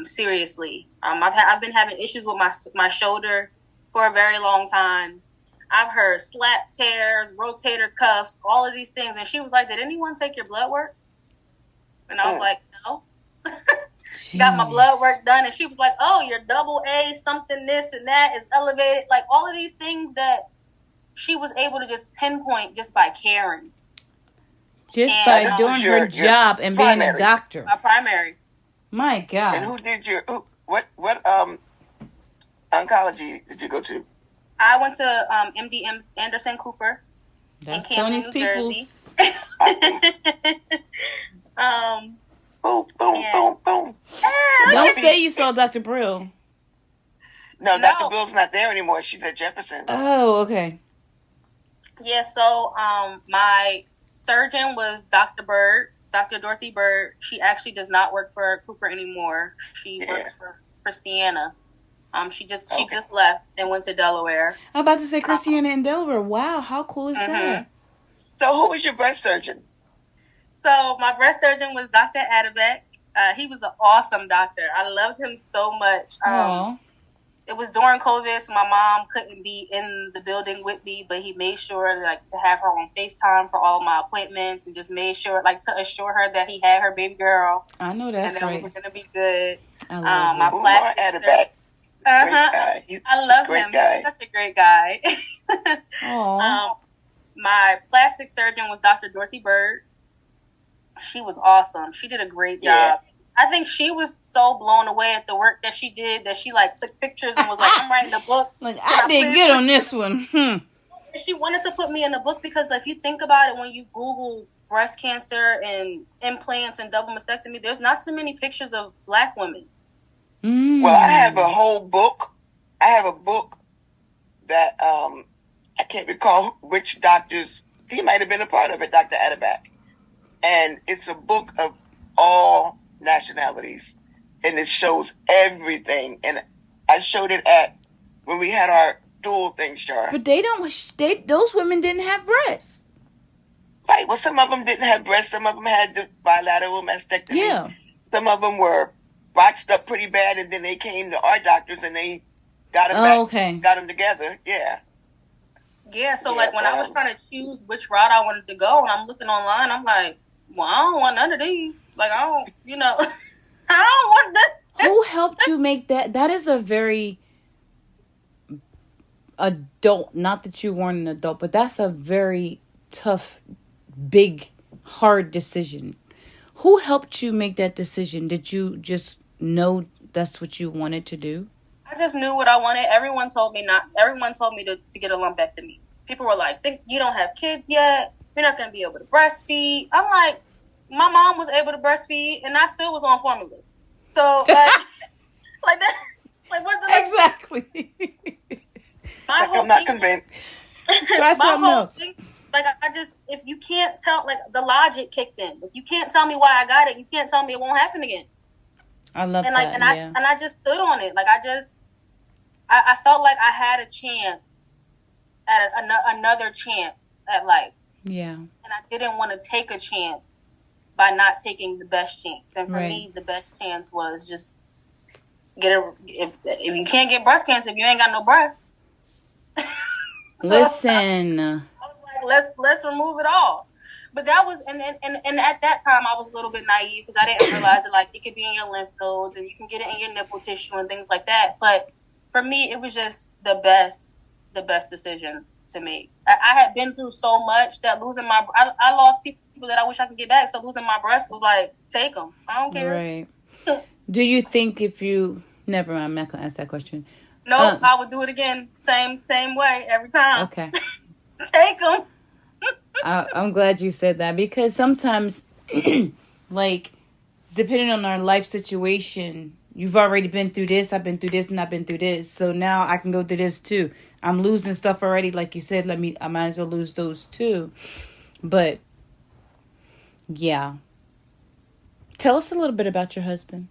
seriously. I've been having issues with my shoulder for a very long time. I've heard slap tears, rotator cuffs, all of these things. And she was like, did anyone take your blood work? And I was like, no. Got my blood work done. And she was like, oh, your AA something this and that is elevated. Like all of these things that she was able to just pinpoint just by caring. Just by doing her job and being a doctor. My primary. My God. And who did what oncology did you go to? I went to MD Anderson Cooper. That's in Camden, Tony's New people's. Jersey. Boom, boom, Yeah. boom, boom. Don't say you saw Dr. Brill. No, No. Dr. Bill's not there anymore. She's at Jefferson. Oh, okay. Yeah, so my surgeon was Dr. Bird, Dr. Dorothy Bird. She actually does not work for Cooper anymore. She works for Christiana. She just left and went to Delaware. I'm about to say Christiana in Delaware. Wow, how cool is that? So who was your breast surgeon? So my breast surgeon was Dr. Adebeck. He was an awesome doctor. I loved him so much. It was during COVID, so my mom couldn't be in the building with me, but he made sure to have her on FaceTime for all my appointments and just made sure to assure her that he had her baby girl. I know that's and that right. we were going to be good. I love my plastic Adebeck. I love him. He's such a great guy. My plastic surgeon was Dr. Dorothy Bird. She was awesome. She did a great job. I think she was so blown away at the work that she did that she took pictures and was like, I'm writing a book. I did good on this one. She wanted to put me in the book because if you think about it, when you Google breast cancer and implants and double mastectomy, there's not too many pictures of Black women. Well, I have a whole book. I have a book that I can't recall which doctors. He might have been a part of it, Dr. Adebeck. And it's a book of all nationalities, and it shows everything. And I showed it when we had our dual thing, Char. But those women didn't have breasts. Right. Well, some of them didn't have breasts. Some of them had the bilateral mastectomy. Yeah. Some of them were botched up pretty bad, and then they came to our doctors and they got them got them together. Yeah. Yeah. So when I was trying to choose which route I wanted to go, and I'm looking online, I'm like, well, I don't want none of these. I don't, I don't want that. Who helped you make that? That is a very adult, not that you weren't an adult, but that's a very tough, big, hard decision. Who helped you make that decision? Did you just know that's what you wanted to do? I just knew what I wanted. Everyone told me to get a lumpectomy. People were like, think you don't have kids yet. You're not going to be able to breastfeed. I'm like, my mom was able to breastfeed, and I still was on formula. So, what the... Exactly. I'm not convinced. Try something else. If you can't tell, the logic kicked in. If you can't tell me why I got it, you can't tell me it won't happen again. I love that, I just stood on it. I felt like I had a chance at another chance at life. Yeah. And I didn't want to take a chance by not taking the best chance. And for me, the best chance was just if you can't get breast cancer, if you ain't got no breasts. Listen. I was like, let's remove it all. But that was, and at that time, I was a little bit naive because I didn't realize that it could be in your lymph nodes and you can get it in your nipple tissue and things like that. But for me, it was just the best decision to make. I had been through so much that losing I lost people that I wish I could get back. So losing my breast was like, take them. I don't care. Right. Do you think never mind, I'm not going to ask that question. Nope, I would do it again. Same way every time. Okay. Take them. I'm glad you said that because sometimes, depending on our life situation, you've already been through this, I've been through this, and I've been through this. So now I can go through this too. I'm losing stuff already. Like you said, I might as well lose those too. But, yeah. Tell us a little bit about your husband.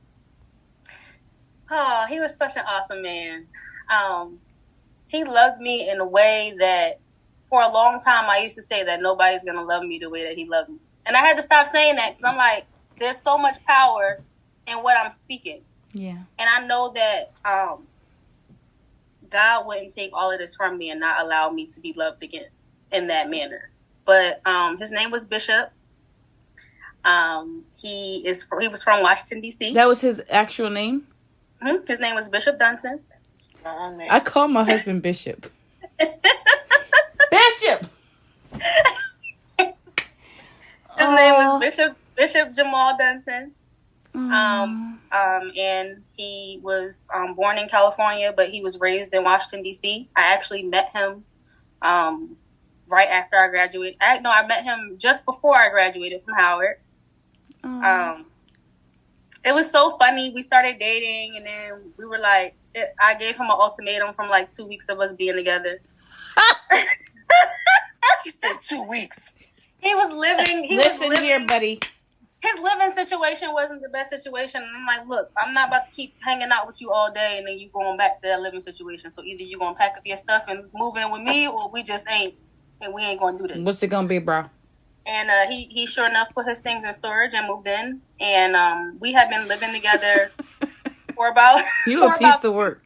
Oh, he was such an awesome man. He loved me in a way that for a long time I used to say that nobody's going to love me the way that he loved me. And I had to stop saying that because I'm like, there's so much power in what I'm speaking. Yeah. And I know that God wouldn't take all of this from me and not allow me to be loved again in that manner. But his name was Bishop. He was from Washington, D.C. That was his actual name? Mm-hmm. His name was Bishop Danson. I call my husband Bishop. Bishop! His name was Bishop Jamal Danson. And he was born in California, but he was raised in Washington, D.C. I actually met him right after I graduated. I met him just before I graduated from Howard. It was so funny. We started dating, and then we were like, I gave him an ultimatum from like 2 weeks of us being together. He said 2 weeks. He was living. Listen here, buddy. His living situation wasn't the best situation. And I'm like, look, I'm not about to keep hanging out with you all day, and then you going back to that living situation. So either you gonna pack up your stuff and move in with me, or we just ain't, and we ain't gonna do this. What's it gonna be, bro? And he sure enough put his things in storage and moved in. And we had been living together for about... You a piece of work.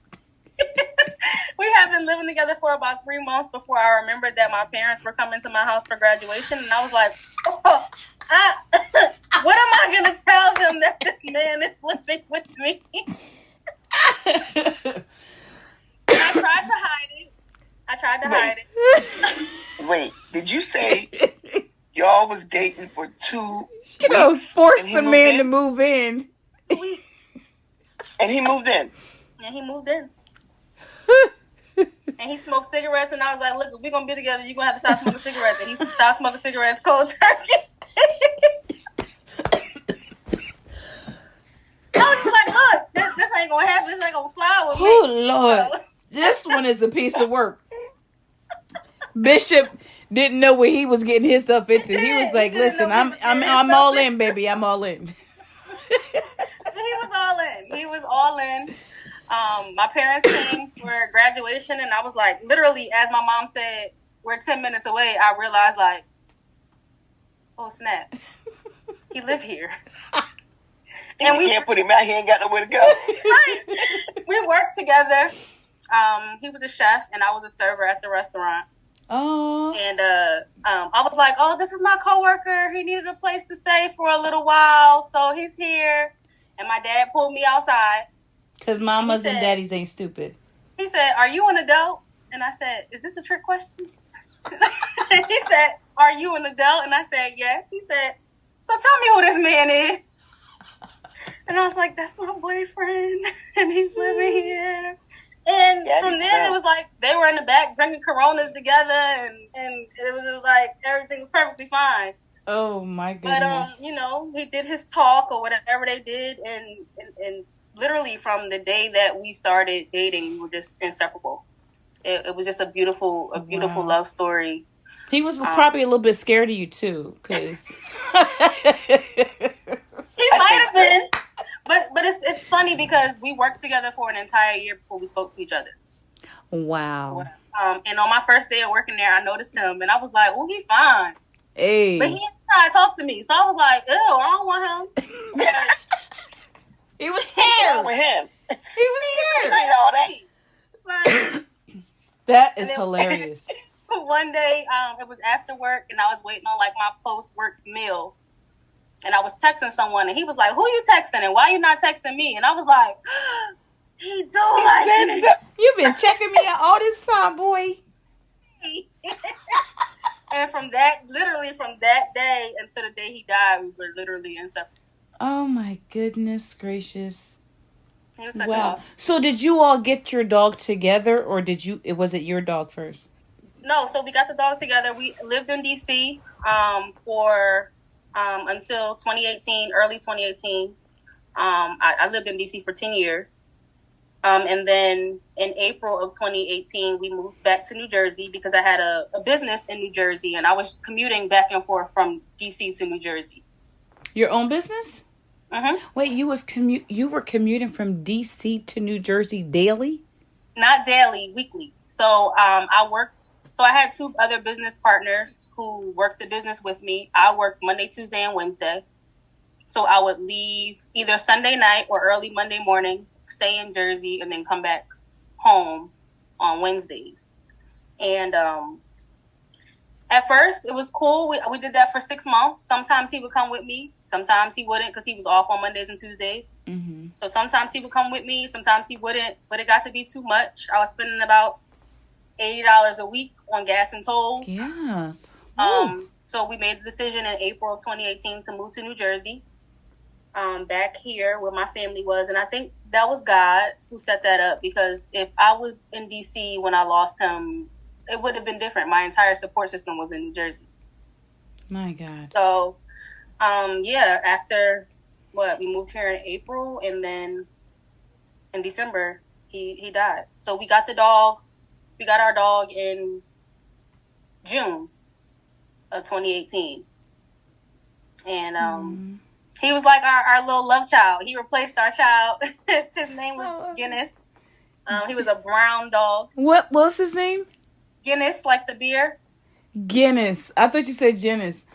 We had been living together for about 3 months before I remembered that my parents were coming to my house for graduation. And I was like, what am I going to tell them that this man is living with me? I tried to hide it. Wait, did you say... Y'all was dating for 2 weeks. She gonna force the man to move in. And he moved in. And he moved in. And he smoked cigarettes, and I was like, look, if we're gonna be together, you're gonna have to stop smoking cigarettes. And he stopped smoking cigarettes cold turkey. I was like, look, this ain't gonna happen. This ain't gonna fly with me. Oh, Lord. So. This one is a piece of work. Bishop didn't know what he was getting his stuff into. He was like, listen, I'm all in, baby. I'm all in. He was all in. My parents came for graduation, and I was like, literally, as my mom said, we're 10 minutes away, I realized, like, oh, snap. He live here. And we can't put him out. He ain't got nowhere to go. Right. We worked together. He was a chef, and I was a server at the restaurant. Oh. And I was like, oh, this is my coworker. He needed a place to stay for a little while, so he's here. And my dad pulled me outside. Because mamas and daddies ain't stupid. He said, are you an adult? And I said, is this a trick question? And he said, are you an adult? And I said, yes. He said, so tell me who this man is. And I was like, that's my boyfriend. And he's living here. And from then, it was like, they were in the back drinking Coronas together, and it was just like, everything was perfectly fine. Oh, my goodness. But, he did his talk or whatever they did, and literally from the day that we started dating, we were just inseparable. It was just a beautiful love story. He was probably a little bit scared of you, too, because... He might have been. But it's funny because we worked together for an entire year before we spoke to each other. Wow. And on my first day of working there, I noticed him, and I was like, oh, he fine. Hey. But he didn't try to talk to me, so I was like, ew, I don't want him. He was scared. With him. He was scared. All that. Like, that is hilarious. One day, it was after work, and I was waiting on like my post-work meal. And I was texting someone, and he was like, who you texting, and why you not texting me? And I was like, he do like me. You've been checking me out all this time, boy. And from that day until the day he died, we were literally inseparable. Oh, my goodness gracious. He was such wow. So did you all get your dog together, or was it your dog first? No, so we got the dog together. We lived in D.C. for... until 2018, early 2018. I lived in D.C. for 10 years. And then in April of 2018, we moved back to New Jersey because I had a business in New Jersey, and I was commuting back and forth from D.C. to New Jersey. Your own business? Mm-hmm. Wait, you were commuting from D.C. to New Jersey daily? Not daily, weekly. So I had 2 other business partners who worked the business with me. I worked Monday, Tuesday, and Wednesday. So I would leave either Sunday night or early Monday morning, stay in Jersey, and then come back home on Wednesdays. And at first, it was cool. We did that for 6 months. Sometimes he would come with me. Sometimes he wouldn't because he was off on Mondays and Tuesdays. Mm-hmm. So sometimes he would come with me. Sometimes he wouldn't. But it got to be too much. I was spending about $80 a week on gas and tolls. Yes. So we made the decision in April of 2018 to move to New Jersey, back here where my family was. And I think that was God who set that up, because if I was in DC when I lost him, it would have been different. My entire support system was in New Jersey. My God. So, after we moved here in April, and then in December he died. So we got our dog in June of 2018, and he was like our little love child. He replaced our child. His name was Guinness. He was a brown dog. What was his name? Guinness, like the beer. Guinness. I thought you said Guinness.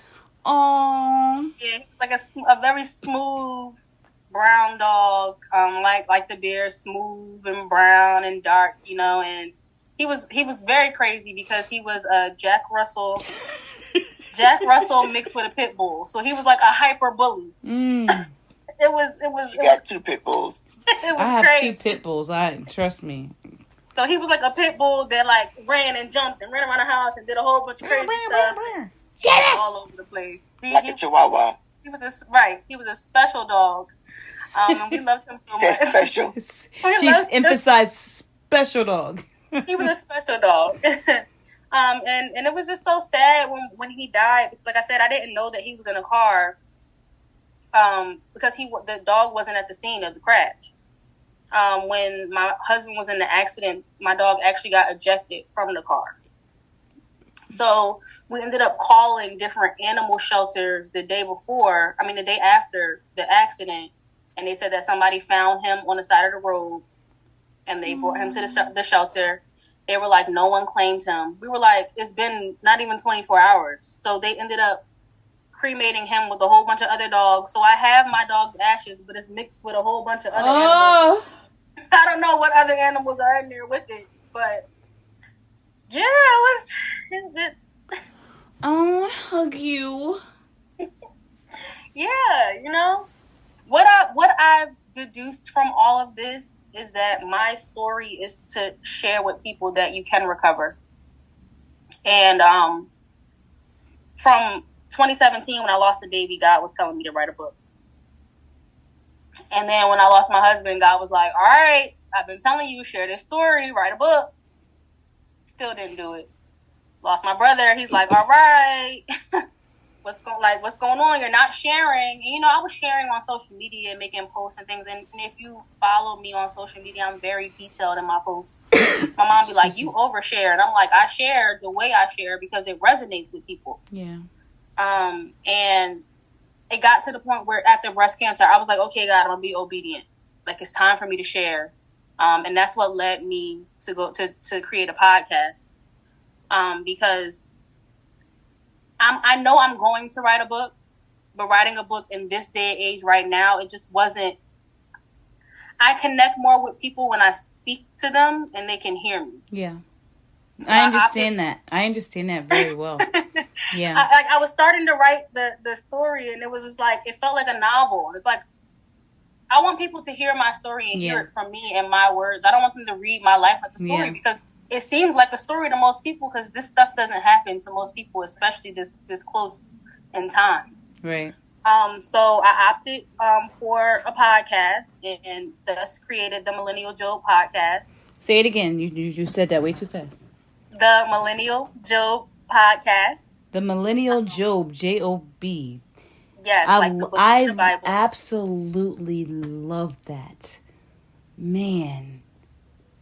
Oh. Yeah, like a very smooth brown dog. Like the beer, smooth and brown and dark, and he was very crazy because he was a Jack Russell mixed with a pit bull. So he was like a hyper bully. It was You got 2 pit bulls. It was I have crazy. 2 pit bulls. Trust me. So he was like a pit bull that like ran and jumped and ran around the house and did a whole bunch of crazy stuff. Yes! All over the place. Like a chihuahua. He was a special dog. And we loved him so much. Special. She's emphasized special dog. He was a special dog. And it was just so sad when he died. Because like I said, I didn't know that he was in a car. Because the dog wasn't at the scene of the crash. When my husband was in the accident, my dog actually got ejected from the car. So we ended up calling different animal shelters the day after the accident. And they said that somebody found him on the side of the road and they brought him to the shelter. They were like, no one claimed him. We were like, it's been not even 24 hours. So they ended up cremating him with a whole bunch of other dogs. So I have my dog's ashes, but it's mixed with a whole bunch of other animals. I don't know what other animals are in there with it, but yeah, it was. I want to hug you. Yeah, what I've deduced from all of this is that my story is to share with people that you can recover. And from 2017, when I lost the baby, God was telling me to write a book. And then when I lost my husband, God was like, all right, I've been telling you, share this story, write a book. Still didn't do it. Lost my brother. He's like, all right, what's going on? You're not sharing. And, I was sharing on social media and making posts and things. And if you follow me on social media, I'm very detailed in my posts. My mom be like, you overshare. And I'm like, I share the way I share because it resonates with people. Yeah. And it got to the point where after breast cancer, I was like, okay, God, I'm going to be obedient. Like, it's time for me to share. And that's what led me to go to create a podcast. Because I know I'm going to write a book, but writing a book in this day and age right now, it just wasn't. I connect more with people when I speak to them and they can hear me. Yeah. So I understand that. I understand that very well. Yeah. I was starting to write the story, and it was just like, it felt like a novel. It's like, I want people to hear my story and hear it from me and my words. I don't want them to read my life like a story because it seems like a story to most people because this stuff doesn't happen to most people, especially this close in time. Right. So I opted for a podcast and thus created the Millennial Job Podcast. Say it again. You said that way too fast. The Millennial Job Podcast. The Millennial Job, Job. Yes, like the book of the Bible. Absolutely love that. Man,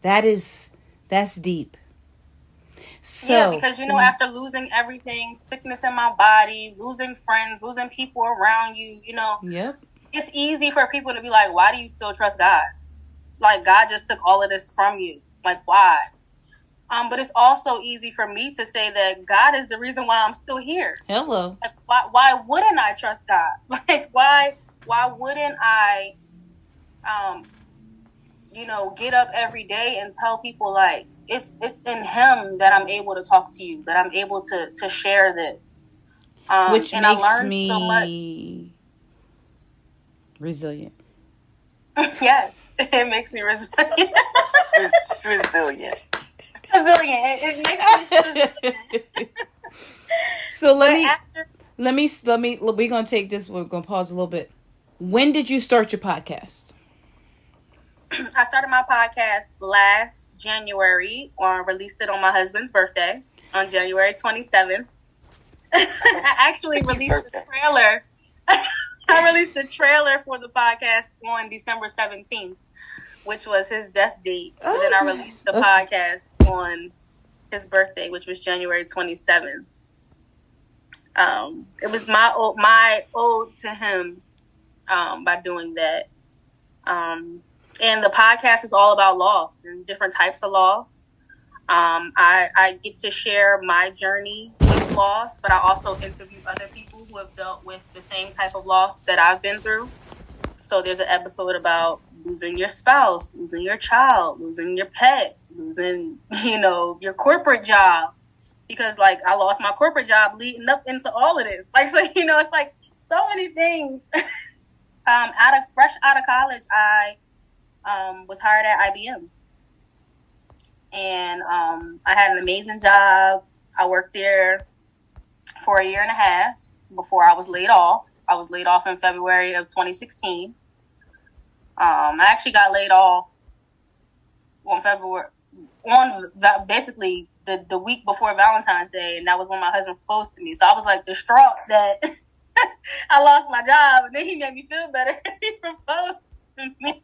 that's deep. So, yeah, because after losing everything, sickness in my body, losing friends, losing people around you, yep. It's easy for people to be like, why do you still trust God? Like, God just took all of this from you. Like, why? But it's also easy for me to say that God is the reason why I'm still here. Hello. Like, why wouldn't I trust God? Like, why wouldn't I, get up every day and tell people, like, it's in Him that I'm able to talk to you, that I'm able to share this. Which and makes I learned me so much. Resilient. Yes, it makes me resilient. Resilient. Resilient. It makes me resilient. So let me. We're gonna take this. We're gonna pause a little bit. When did you start your podcast? I started my podcast last January, or released it on my husband's birthday on January 27th. I actually released the trailer. I released the trailer for the podcast on December 17th, which was his death date. But then I released the podcast on his birthday, which was January 27th. It was my ode to him by doing that. And the podcast is all about loss and different types of loss. I get to share my journey with loss, but I also interview other people who have dealt with the same type of loss that I've been through. So there's an episode about losing your spouse, losing your child, losing your pet, losing, your corporate job. Because, I lost my corporate job leading up into all of this. It's like so many things. Fresh out of college, I was hired at IBM. And I had an amazing job. I worked there for a year and a half before I was laid off. I was laid off in February of 2016. I actually got laid off basically the week before Valentine's Day, and that was when my husband proposed to me. So I was distraught that I lost my job, and then he made me feel better because he proposed to me.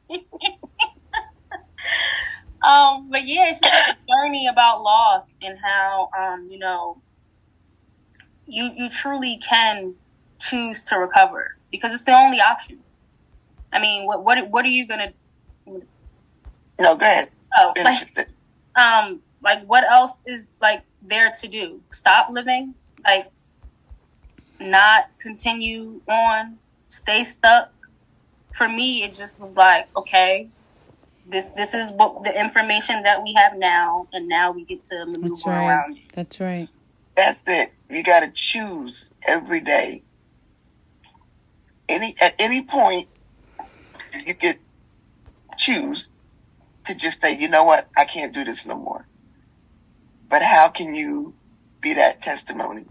But yeah, it's just a journey about loss and how you truly can choose to recover, because it's the only option. I mean, what are you gonna? No, go ahead. Oh, what else is there to do? Stop living? Not continue on? Stay stuck? For me, it just was okay, this is what the information that we have now, and now we get to maneuver around it. That's right. That's it. You got to choose every day. At any point, you could choose to just say, you know what, I can't do this no more. But how can you be that testimony?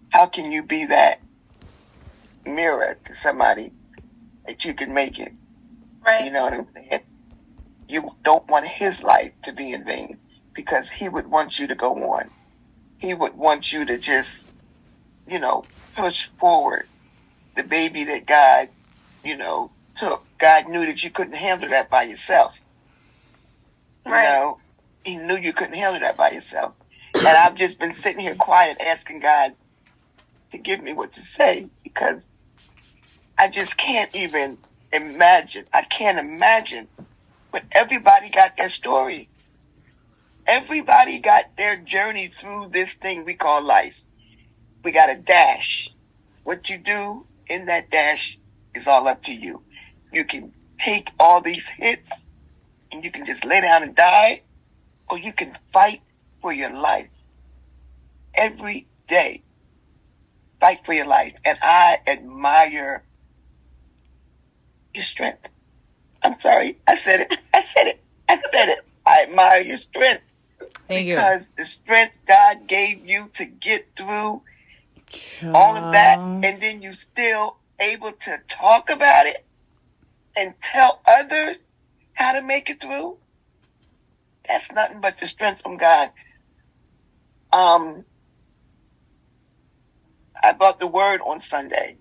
How can you be that mirror to somebody that you can make it? Right. You know what I'm saying? You don't want his life to be in vain, because he would want you to go on. He would want you to just, push forward the baby that God, took. God knew that you couldn't handle that by yourself. Right. He knew you couldn't handle that by yourself. And I've just been sitting here quiet asking God to give me what to say, because I just can't even imagine. I can't imagine. But everybody got their story. Everybody got their journey through this thing we call life. We got a dash. What you do in that dash is all up to you. You can take all these hits and you can just lay down and die, or you can fight for your life every day. Fight for your life. And I admire your strength. I'm sorry. I said it. I admire your strength. Thank you. Because the strength God gave you to get through all of that, and then you still able to talk about it and tell others how to make it through. That's nothing but the strength from God. I brought the word on Sunday,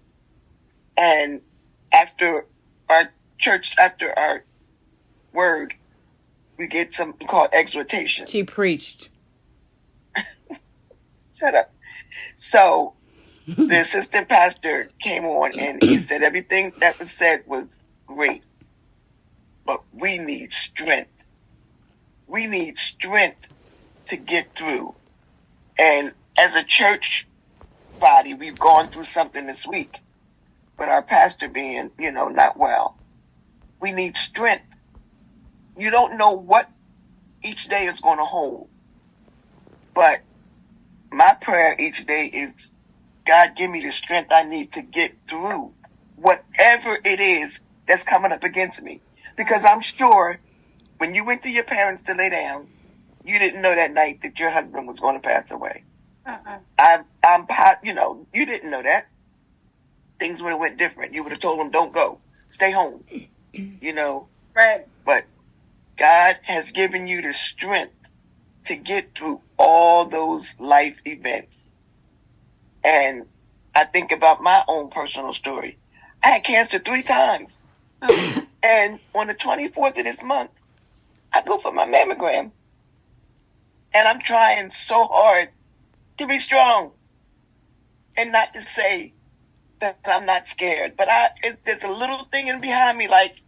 and after our word, we get something called exhortation. She preached. Shut up. So the assistant pastor came on and he said everything that was said was great, but we need strength. We need strength to get through. And as a church body, we've gone through something this week, but our pastor being, not well. We need strength. You don't know what each day is going to hold. But my prayer each day is, God, give me the strength I need to get through whatever it is that's coming up against me. Because I'm sure when you went to your parents to lay down, you didn't know that night that your husband was going to pass away. You didn't know that. Things would have went different. You would have told him, don't go. Stay home. Right. But God has given you the strength to get through all those life events. And I think about my own personal story. I had cancer 3 times. And on the 24th of this month, I go for my mammogram. And I'm trying so hard to be strong and not to say that I'm not scared. But there's a little thing in behind me like,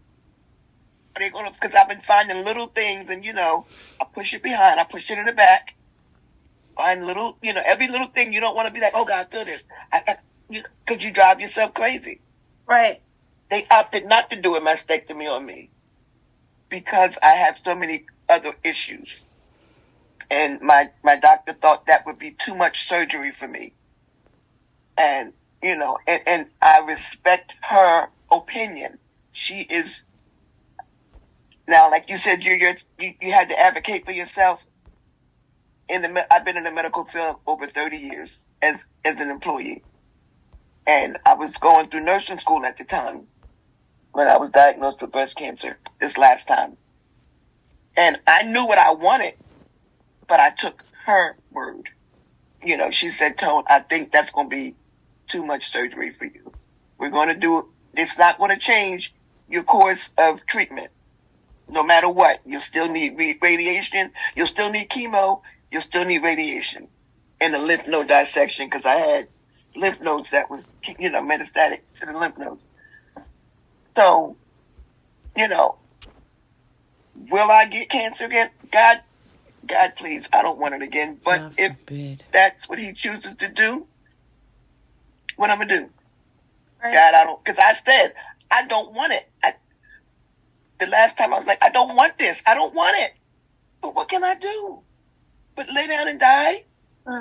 are they going to, because I've been finding little things and, I push it behind, I push it in the back. Find little, every little thing. You don't want to be like, oh God, feel this. Because you drive yourself crazy. Right. They opted not to do a mastectomy on me because I have so many other issues. And my doctor thought that would be too much surgery for me. And, and I respect her opinion. She is, now, like you said, you had to advocate for yourself. I've been in the medical field over 30 years as an employee. And I was going through nursing school at the time when I was diagnosed with breast cancer this last time. And I knew what I wanted, but I took her word. She said, Tone, I think that's going to be too much surgery for you. We're going to do, it's not going to change your course of treatment. No matter what, you'll still need radiation, you'll still need chemo, you'll still need radiation and a lymph node dissection because I had lymph nodes that was, metastatic to the lymph nodes. So, will I get cancer again? God, please, I don't want it again. But if that's what he chooses to do, what I'm going to do? Right. God, because I said, I don't want it. The last time I was like, I don't want this. I don't want it. But what can I do? But lay down and die?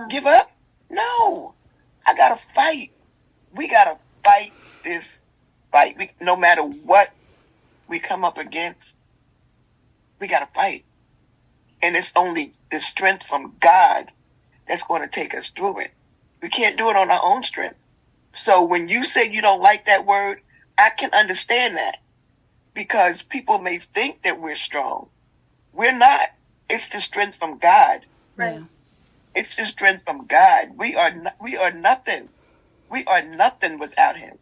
Give up? No. I got to fight. We got to fight this fight. No matter what we come up against, we got to fight. And it's only the strength from God that's going to take us through it. We can't do it on our own strength. So when you say you don't like that word, I can understand that. Because people may think that we're strong. We're not. It's the strength from God. Right. It's the strength from God. We are nothing. We are nothing without him.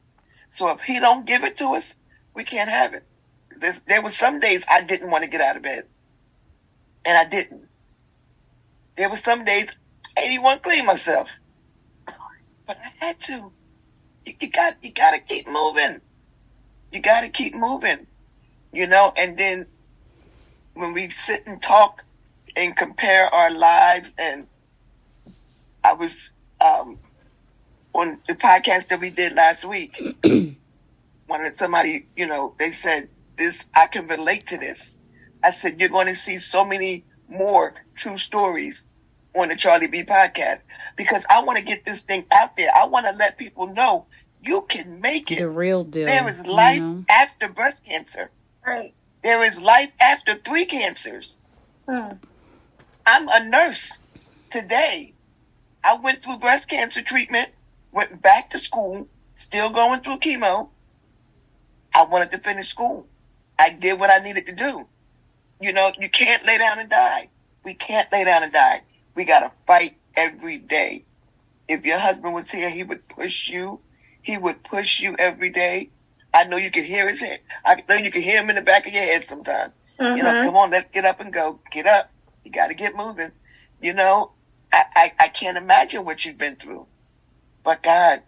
So if he don't give it to us, we can't have it. There were some days I didn't want to get out of bed. And I didn't. There were some days I didn't want to clean myself. But I had to. You got to keep moving. You got to keep moving. And then when we sit and talk and compare our lives, and I was on the podcast that we did last week, somebody, they said, I can relate to this. I said, you're going to see so many more true stories on the CharlieB Podcast because I want to get this thing out there. I want to let people know you can make it. The real deal. There is life after breast cancer. Right. There is life after 3 cancers. I'm a nurse today. I went through breast cancer treatment, went back to school, still going through chemo. I wanted to finish school. I did what I needed to do. You can't lay down and die. We can't lay down and die. We got to fight every day. If your husband was here, he would push you. He would push you every day. I know you can hear his head. I know you can hear him in the back of your head sometimes. Mm-hmm. Come on, let's get up and go. Get up. You got to get moving. I can't imagine what you've been through. But God.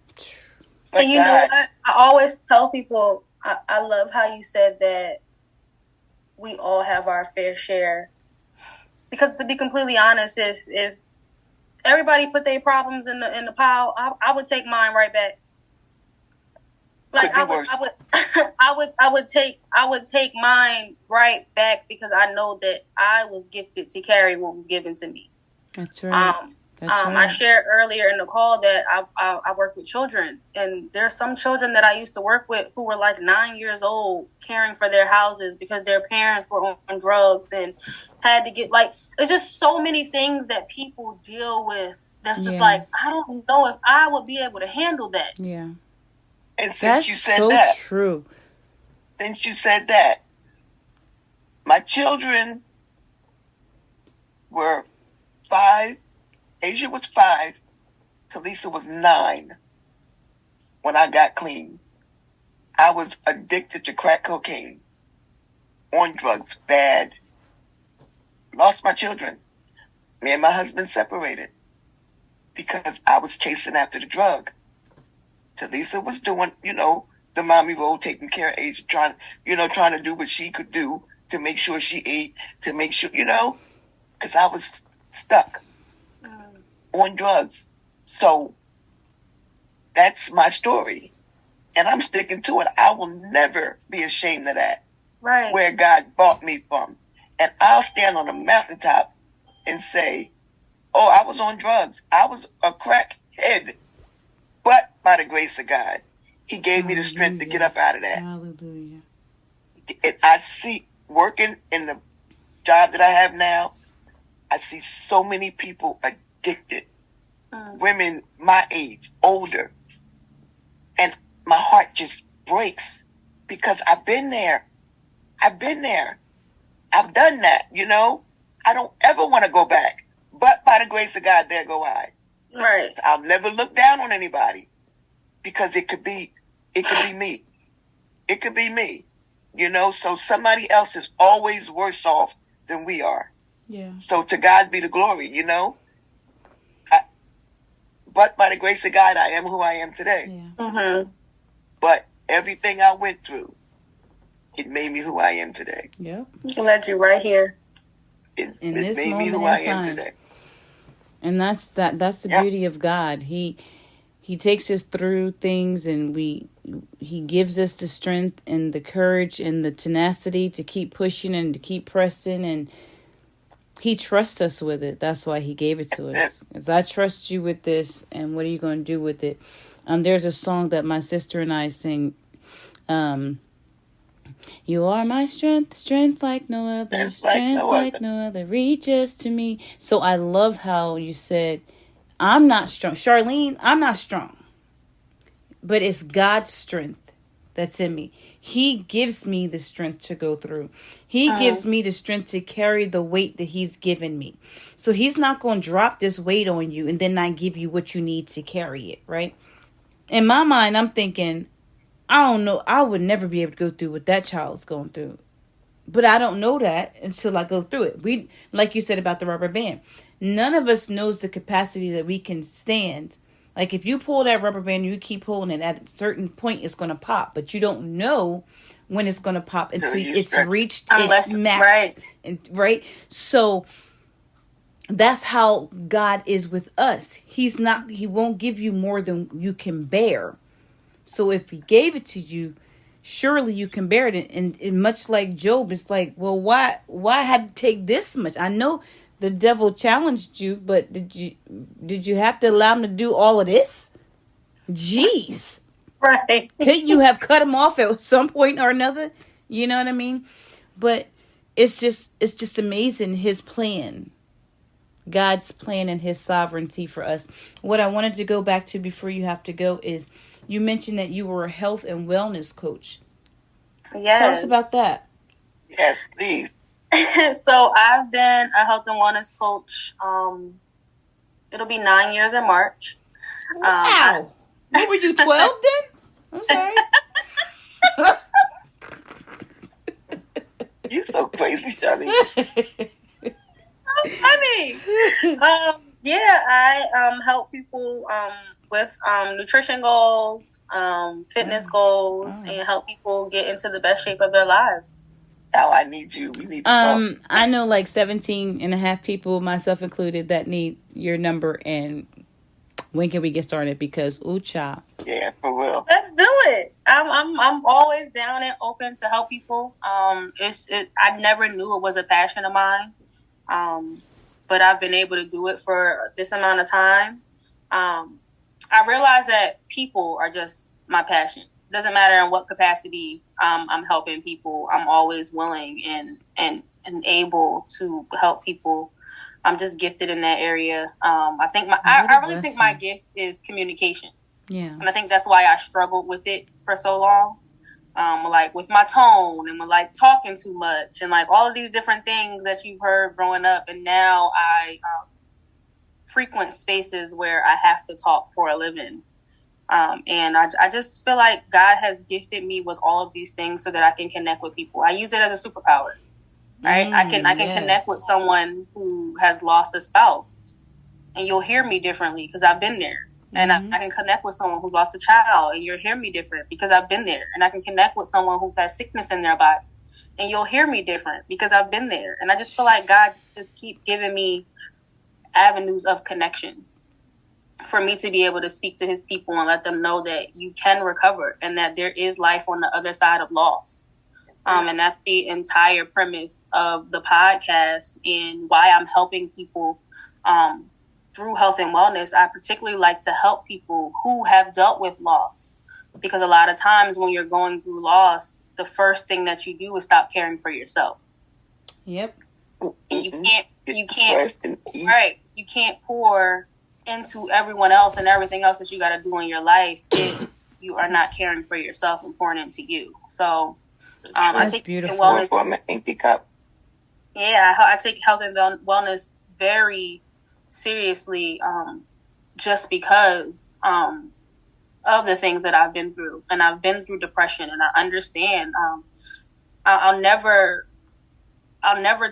And you know what? I always tell people, I love how you said that we all have our fair share. Because to be completely honest, if everybody put their problems in the pile, I would take mine right back. Like I would take mine right back because I know that I was gifted to carry what was given to me. That's right. I shared earlier in the call that I work with children, and there are some children that I used to work with who were like 9 years old, caring for their houses because their parents were on drugs and had to get it's just so many things that people deal with. That's just I don't know if I would be able to handle that. And that's you said so that, true. Since you said that, children were 5. Asia was 5. Talisa was 9 when I got clean. I was addicted to crack cocaine, on drugs, bad. Lost my children. Me and my husband separated because I was chasing after the drug. Talisa was doing, the mommy role, taking care of Asia, trying to do what she could do to make sure she ate, to make sure, because I was stuck on drugs. So that's my story. And I'm sticking to it. I will never be ashamed of that. Right. Where God brought me from. And I'll stand on a mountaintop and say, oh, I was on drugs. I was a crackhead. But by the grace of God, He gave me the strength to get up out of that. Hallelujah. And I see, working in the job that I have now, I see so many people addicted. Women my age, older. And my heart just breaks because I've been there. I've done that, I don't ever want to go back. But by the grace of God, there go I. Right. I'll never look down on anybody because it could be me. It could be me, so somebody else is always worse off than we are. Yeah. So to God be the glory, but by the grace of God, I am who I am today. Yeah. Mm-hmm. But everything I went through, it made me who I am today. Yep. It led you right here. In It this made me moment who in I am time. today. And that's the beauty of God. He takes us through things, and he gives us the strength and the courage and the tenacity to keep pushing and to keep pressing, and He trusts us with it. That's why He gave it to us. As I trust you with this, and what are you going to do with it? There's a song that my sister and I sing. You are my strength, strength like no other, strength like no other reaches to me. So I love how you said, I'm not strong. Charlene, I'm not strong. But it's God's strength that's in me. He gives me the strength to go through. He gives me the strength to carry the weight that He's given me. So He's not going to drop this weight on you and then not give you what you need to carry it, right? In my mind, I'm thinking, I don't know. I would never be able to go through what that child's going through. But I don't know that until I go through it. We, like you said about the rubber band, none of us knows the capacity that we can stand. Like if you pull that rubber band and you keep pulling it, at a certain point it's going to pop. But you don't know when it's going to pop until it's reached its max. Right. Right? So that's how God is with us. He won't give you more than you can bear. So if He gave it to you, surely you can bear it. And much like Job, it's like, well, why had to take this much? I know the devil challenged you, but did you have to allow him to do all of this? Jeez. Right. Couldn't you have cut him off at some point or another? You know what I mean? But it's just amazing, His plan. God's plan and His sovereignty for us. What I wanted to go back to before you have to go is, you mentioned that you were a health and wellness coach. Yes. Tell us about that. Yes, please. So I've been a health and wellness coach. It'll be 9 years in March. Wow. What were you, 12 then? I'm sorry. You so crazy, Charlie. Funny. I help people with nutrition goals, fitness goals, and help people get into the best shape of their lives. Now I need you. We need to talk. I know like 17 and a half people, myself included, that need your number. And when can we get started? Because cha. Yeah, for real. Let's do it. I'm always down and open to help people. I never knew it was a passion of mine. But I've been able to do it for this amount of time. I realize that people are just my passion. Doesn't matter in what capacity I'm helping people. I'm always willing and able to help people. I'm just gifted in that area. I really think my gift is communication. Yeah. And I think that's why I struggled with it for so long. like with my tone and with like talking too much and like all of these different things that you've heard growing up. And now I frequent spaces where I have to talk for a living. And I just feel like God has gifted me with all of these things so that I can connect with people. I use it as a superpower, right? I can connect with someone who has lost a spouse, and you'll hear me differently because I've been there. And I can connect with someone who's lost a child, and you'll hear me different because I've been there. And I can connect with someone who's had sickness in their body, and you'll hear me different because I've been there. And I just feel like God just keep giving me avenues of connection for me to be able to speak to his people and let them know that you can recover and that there is life on the other side of loss. And that's the entire premise of the podcast and why I'm helping people through health and wellness. I particularly like to help people who have dealt with loss, because a lot of times when you're going through loss, the first thing that you do is stop caring for yourself. Yep. You can't, right. You can't pour into everyone else and everything else that you got to do in your life if you are not caring for yourself and pouring into you. So, I take beautiful. Wellness, empty cup. Yeah, I take health and wellness very seriously, just because of the things that I've been through, and I've been through depression, and I understand. I'll never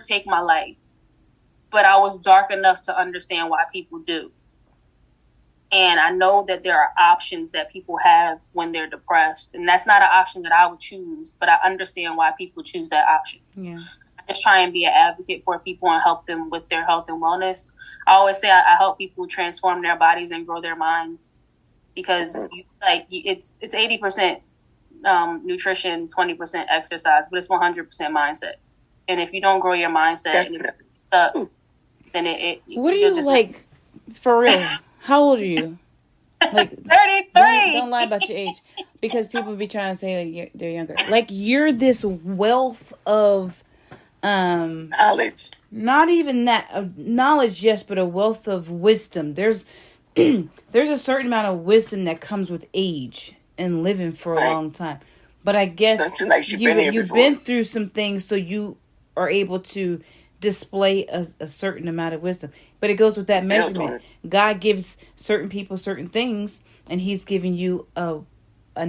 take my life, but I was dark enough to understand why people do. And I know that there are options that people have when they're depressed. And that's not an option that I would choose, but I understand why people choose that option. Yeah. I just try and be an advocate for people and help them with their health and wellness. I always say I help people transform their bodies and grow their minds, because it's 80% nutrition, 20% exercise, but it's 100% mindset. And if you don't grow your mindset and if you're stuck, then what are you just like, for real? How old are you? Like 33. Don't lie about your age, because people be trying to say like they're younger. Like, you're this wealth of knowledge. Not even that of knowledge, yes, but a wealth of wisdom. There's a certain amount of wisdom that comes with age and living for a long time. But I guess you've been through some things, so you are able to display a certain amount of wisdom. But it goes with that measurement. God gives certain people certain things, and he's giving you an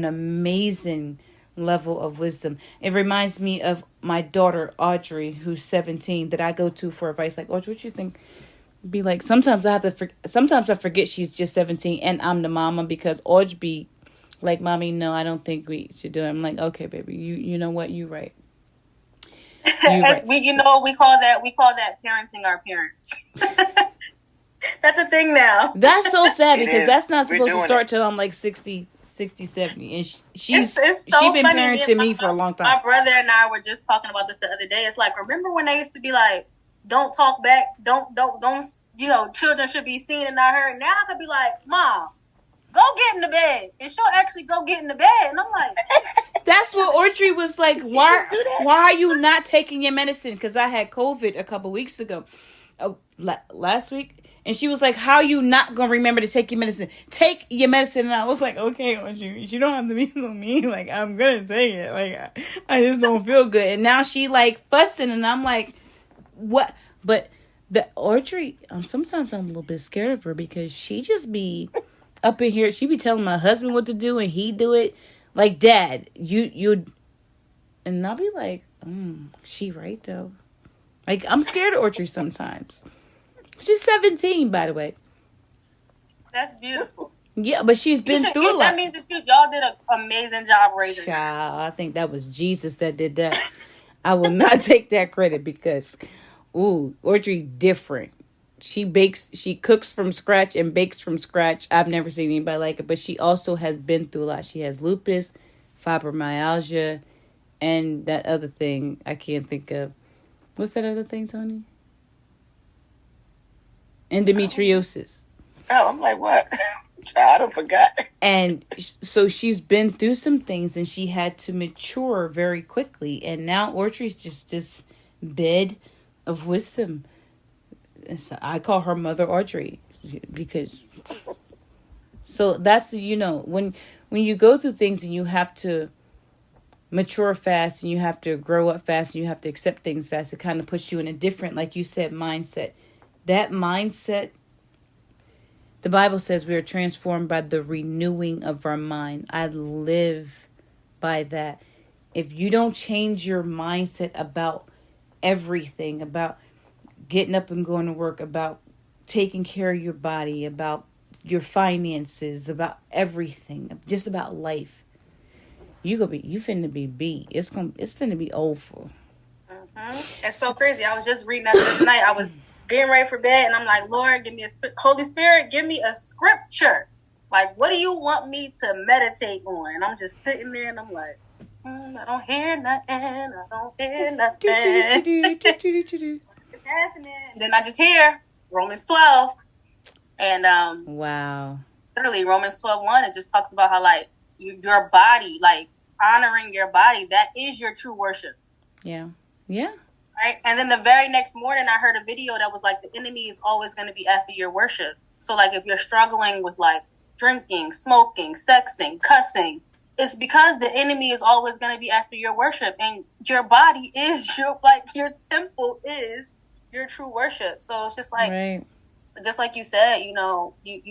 amazing level of wisdom. It reminds me of my daughter Audrey, who's 17, that I go to for advice. Like, Audrey, what you think? Be like, sometimes I forget she's just 17 and I'm the mama, because Audrey be like, "Mommy, no, I don't think we should do it." I'm like, "Okay, baby, you know what? You right." Right. we call that parenting our parents. That's a thing now. That's so sad, because that's not supposed to start till I'm like 60, 70. And she's been parenting me for a long time. My brother and I were just talking about this the other day. It's like, remember when they used to be like, don't talk back, don't, children should be seen and not heard. Now I could be like, "Mom, go get in the bed," and she'll actually go get in the bed, and I'm like, that's what Audrey was like. Why are you not taking your medicine? Because I had COVID a couple weeks ago, last week, and she was like, "How you not gonna remember to take your medicine? Take your medicine." And I was like, "Okay, Audrey, you don't have to be so mean. Like, I'm gonna take it. Like, I just don't feel good." And now she like fussing, and I'm like, "What?" But the Audrey, sometimes I'm a little bit scared of her, because she just be up in here. She be telling my husband what to do, and he do it. Like, "Dad, you," and I'll be like, she right though. Like, I'm scared of Audrey sometimes. She's 17, by the way. That's beautiful. Yeah, but she's been through a lot. That means that y'all did an amazing job raising her. Child, I think that was Jesus that did that. I will not take that credit, because, Audrey different. She cooks from scratch and bakes from scratch. I've never seen anybody like it, but she also has been through a lot. She has lupus, fibromyalgia, and that other thing I can't think of. What's that other thing, Tony? Endometriosis. Oh, I'm like, what? I don't forgot. And so she's been through some things, and she had to mature very quickly. And now Audrey's just this bed of wisdom. So I call her Mother Audrey, because. So that's, when you go through things and you have to mature fast and you have to grow up fast and you have to accept things fast. It kind of puts you in a different, like you said, mindset. That mindset, the Bible says we are transformed by the renewing of our mind. I live by that. If you don't change your mindset about everything, about getting up and going to work, about taking care of your body, about your finances, about everything, just about life, you finna be beat. It's finna be over. It's so crazy. I was just reading that this night. I was getting ready for bed, and I'm like, Lord, give me Holy Spirit, give me a scripture. Like, what do you want me to meditate on? And I'm just sitting there, and I'm like, I don't hear nothing. I don't hear nothing. What's happening? And then I just hear Romans 12, and wow. literally Romans 12:1. It just talks about how like your body, like honoring your body, that is your true worship. Yeah. Right. And then the very next morning, I heard a video that was like, the enemy is always going to be after your worship. So like, if you're struggling with like drinking, smoking, sexing, cussing, it's because the enemy is always going to be after your worship, and your body is your temple is your true worship. So it's just like, right. Just like you said, you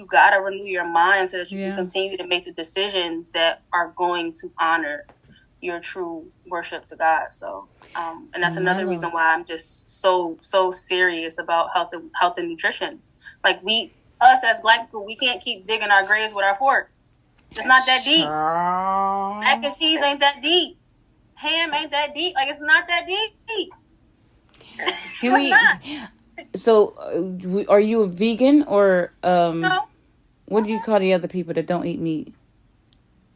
got to renew your mind so that you can continue to make the decisions that are going to honor your true worship to God. So, and that's another reason why I'm just so serious about health and nutrition. Like us as Black people, we can't keep digging our graves with our forks. It's not that deep. Mac and cheese ain't that deep. Ham ain't that deep. Like, it's not that deep. So, are you a vegan or No. What do you call the other people that don't eat meat?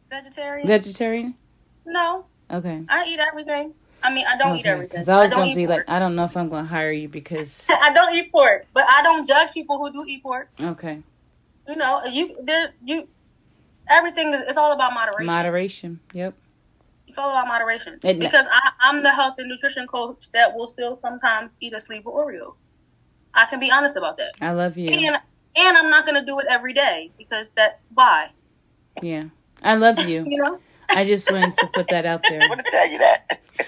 Vegetarian? No. Okay. I eat everything. I mean, I don't eat everything. Because I was going to be pork. Like, I don't know if I'm going to hire you because I don't eat pork, but I don't judge people who do eat pork. Okay. Everything is all about moderation. Moderation. Yep. It's all about moderation. Because I'm the health and nutrition coach that will still sometimes eat a sleeve of Oreos. I can be honest about that. I love you. And I'm not going to do it every day because why? Yeah. I love you. I just wanted to put that out there. I want to tell you that. In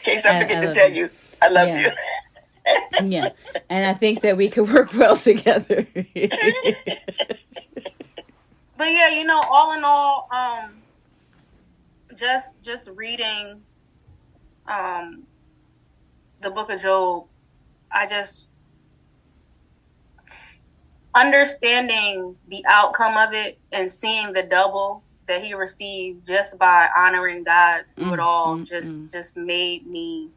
case I forget to tell you, I love you. Yeah. And I think that we could work well together. But yeah, all in all, just reading the book of Job, I just understanding the outcome of it and seeing the double that he received just by honoring God through it all just made me,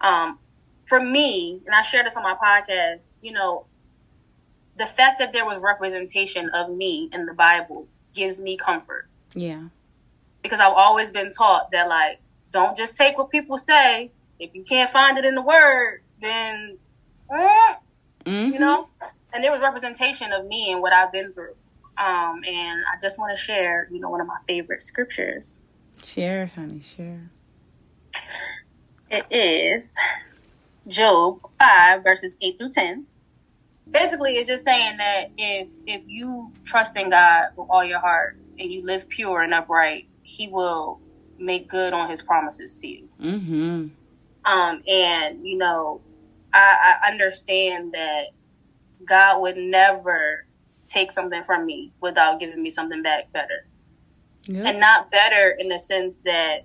for me, and I shared this on my podcast, the fact that there was representation of me in the Bible gives me comfort. Yeah. Because I've always been taught that, like, don't just take what people say. If you can't find it in the word, then, and there was representation of me and what I've been through. And I just want to share, one of my favorite scriptures. Share, honey, share. It is Job 5, verses 8 through 10. Basically, it's just saying that if you trust in God with all your heart and you live pure and upright, he will make good on his promises to you. Mm-hmm. And, I understand that God would never take something from me without giving me something back better. Yep. And not better in the sense that,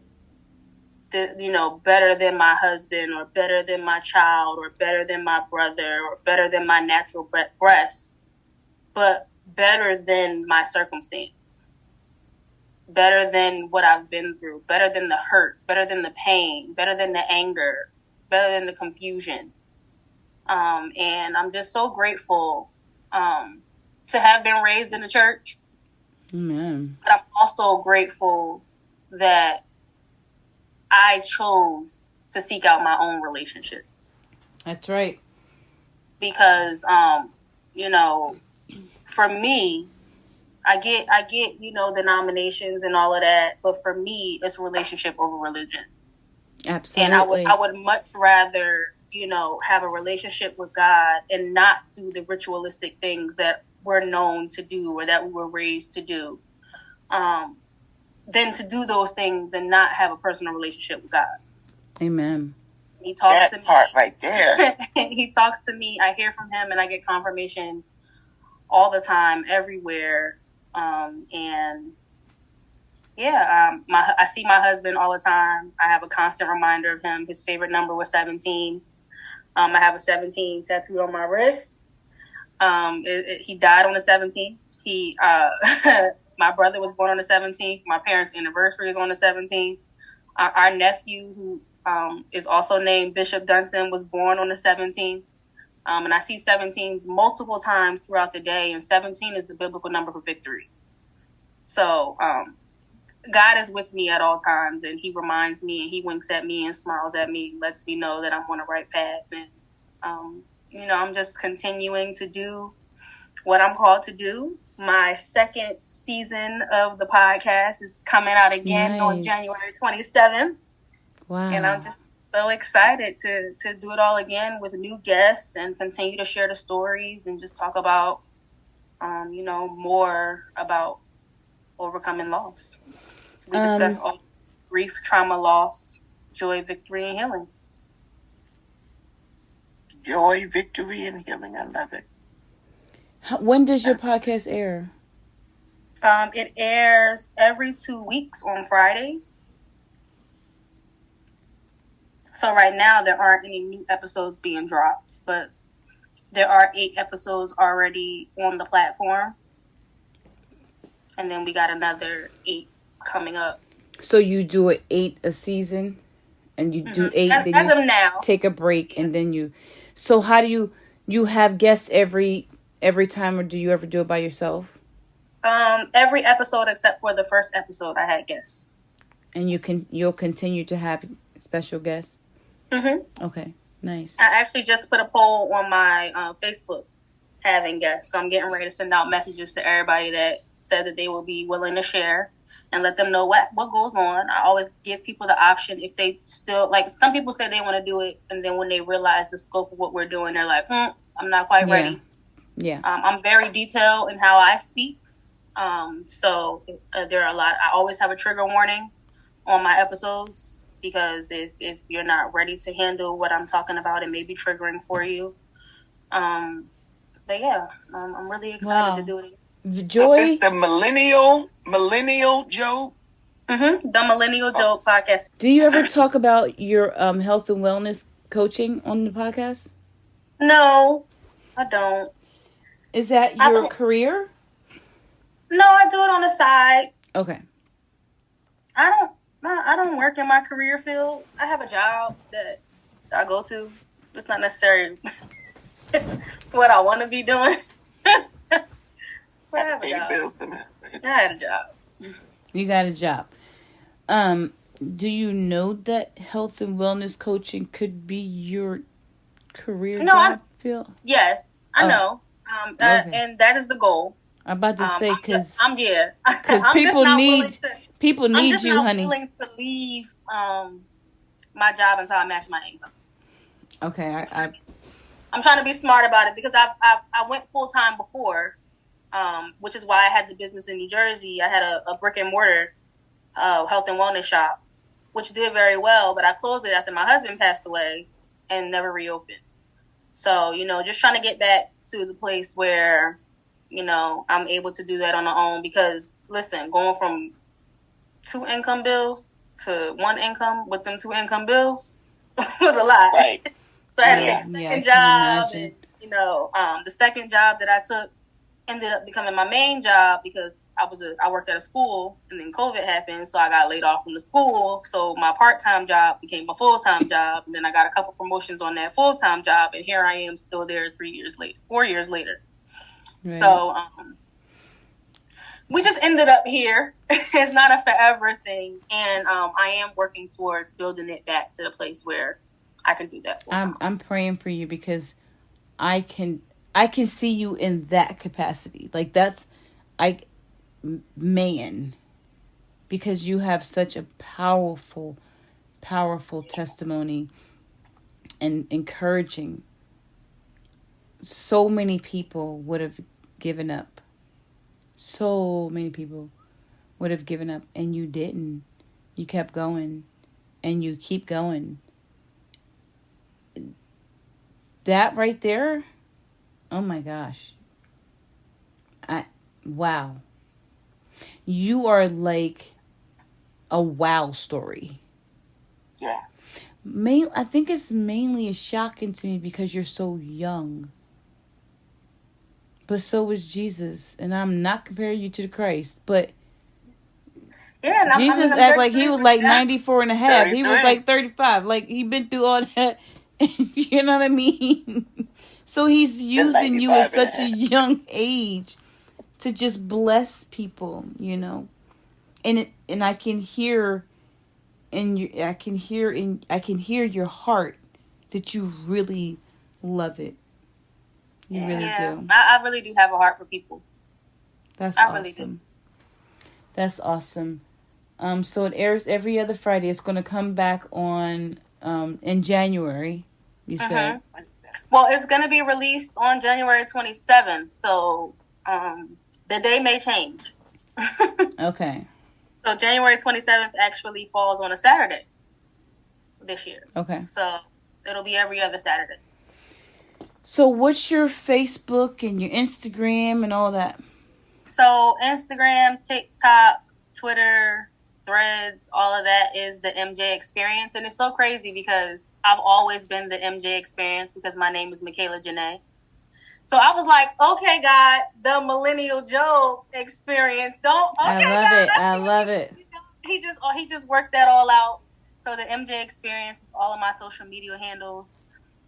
better than my husband or better than my child or better than my brother or better than my natural breast, but better than my circumstance, better than what I've been through, better than the hurt, better than the pain, better than the anger, better than the confusion. And I'm just so grateful to have been raised in the church. Amen. But I'm also grateful that I chose to seek out my own relationship. That's right. Because, for me, I get, denominations and all of that. But for me, it's relationship over religion. Absolutely. And I would much rather, have a relationship with God and not do the ritualistic things that we're known to do or that we were raised to do. than to do those things and not have a personal relationship with God. Amen. He talks to me. Part right there. He talks to me. I hear from him, and I get confirmation all the time, everywhere. And yeah, I see my husband all the time. I have a constant reminder of him. His favorite number was 17. I have a 17 tattooed on my wrist. He died on the 17th. My brother was born on the 17th. My parents' anniversary is on the 17th. Our nephew, who is also named Bishop Danson, was born on the 17th. And I see 17s multiple times throughout the day, and 17 is the biblical number for victory. So God is with me at all times, and he reminds me, and he winks at me and smiles at me, lets me know that I'm on the right path. And, I'm just continuing to do what I'm called to do. My second season of the podcast is coming out again on January 27th. Wow. And I'm just so excited to do it all again with new guests and continue to share the stories and just talk about, more about overcoming loss. We discuss all grief, trauma, loss, joy, victory, and healing. Joy, victory, and healing. I love it. When does your podcast air? It airs every 2 weeks on Fridays. So right now there aren't any new episodes being dropped, but there are 8 episodes already on the platform. And then we got another 8 coming up. So you do 8 a season, and you do 8. As then you of now, take a break, and then you. So how do you have guests every time, or do you ever do it by yourself? Every episode except for the first episode, I had guests. And you'll continue to have special guests. Mm-hmm. Okay, nice. I actually just put a poll on my Facebook having guests, so I'm getting ready to send out messages to everybody that said that they will be willing to share and let them know what goes on. I always give people the option if they still, like, some people say they want to do it, and then when they realize the scope of what we're doing, they're like, I'm not quite ready. Yeah. I'm very detailed in how I speak. So there are a lot. I always have a trigger warning on my episodes, because if you're not ready to handle what I'm talking about, it may be triggering for you. But yeah, I'm really excited to do it. The joy. It's the Millennial Job. Mm-hmm. The Millennial Job Podcast. Do you ever talk about your health and wellness coaching on the podcast? No, I don't. Is that your career? No, I do it on the side. Okay. I don't work in my career field. I have a job that I go to. It's not necessarily what I want to be doing. But I have a job. I had a job. You got a job. Do you know that health and wellness coaching could be your career job field? Yes, I know. Okay. And that is the goal. I'm about to say, because people need you, honey. I'm willing to leave my job until I match my income. Okay, I'm trying to be smart about it, because I went full time before, which is why I had the business in New Jersey. I had a brick and mortar health and wellness shop, which did very well, but I closed it after my husband passed away and never reopened. So, just trying to get back to the place where, I'm able to do that on my own, because listen, going from 2 income bills to 1 income with them 2 income bills was a lot. Right. So I had to take a second job, and the second job that I took ended up becoming my main job, because I worked at a school, and then COVID happened, so I got laid off from the school. So my part-time job became a full-time job, and then I got a couple promotions on that full-time job, and here I am still there 4 years later. Right. So we just ended up here. It's not a forever thing, and I am working towards building it back to the place where I can do that. I'm praying for you, because I can see you in that capacity. Like, that's, because you have such a powerful testimony and encouraging. So many people would have given up. So many people would have given up, and you didn't. You kept going, and you keep going. That right there, oh my gosh. Wow. You are like a wow story. Yeah. I think it's mainly shocking to me because you're so young. But so was Jesus. And I'm not comparing you to the Christ, but yeah, Jesus act like he was like 94 and a half. He was like 35. Like, he been through all that. You know what I mean? So he's using you at such a young age to just bless people, you know. And I can hear I can hear your heart that you really love it. You really do. I really do have a heart for people. That's awesome. Really do. That's awesome. So it airs every other Friday. It's going to come back on in January, you said. Well, it's going to be released on January 27th, so the day may change. Okay. So January 27th actually falls on a Saturday this year. Okay. So it'll be every other Saturday. So what's your Facebook and your Instagram and all that? So Instagram, TikTok, Twitter, Threads, all of that is the MJ Experience. And it's so crazy because I've always been the MJ Experience because my name is Mecaela Janae. So I was like, okay, God, the Millennial Job Experience. I love it. He just worked that all out. So the MJ Experience is all of my social media handles.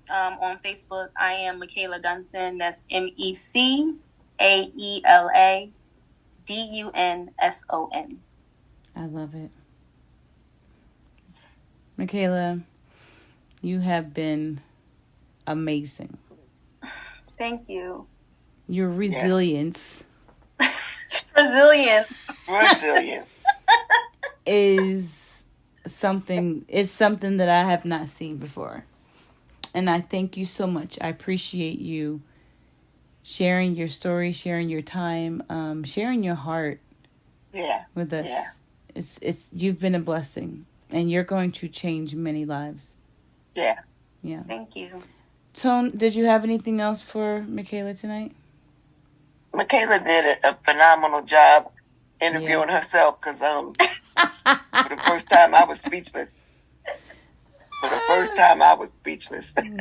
On Facebook, I am Mecaela Dunson. That's MECAELA DUNSON. I love it. Mecaela, you have been amazing. Thank you. Your resilience. Resilience. Is something, it's something that I have not seen before. And I thank you so much. I appreciate you sharing your story, sharing your time, sharing your heart with us. Yeah. It's you've been a blessing, and you're going to change many lives. Yeah. Yeah. Thank you. Tone, did you have anything else for Mecaela tonight? Mecaela did a phenomenal job interviewing herself because for the first time I was speechless.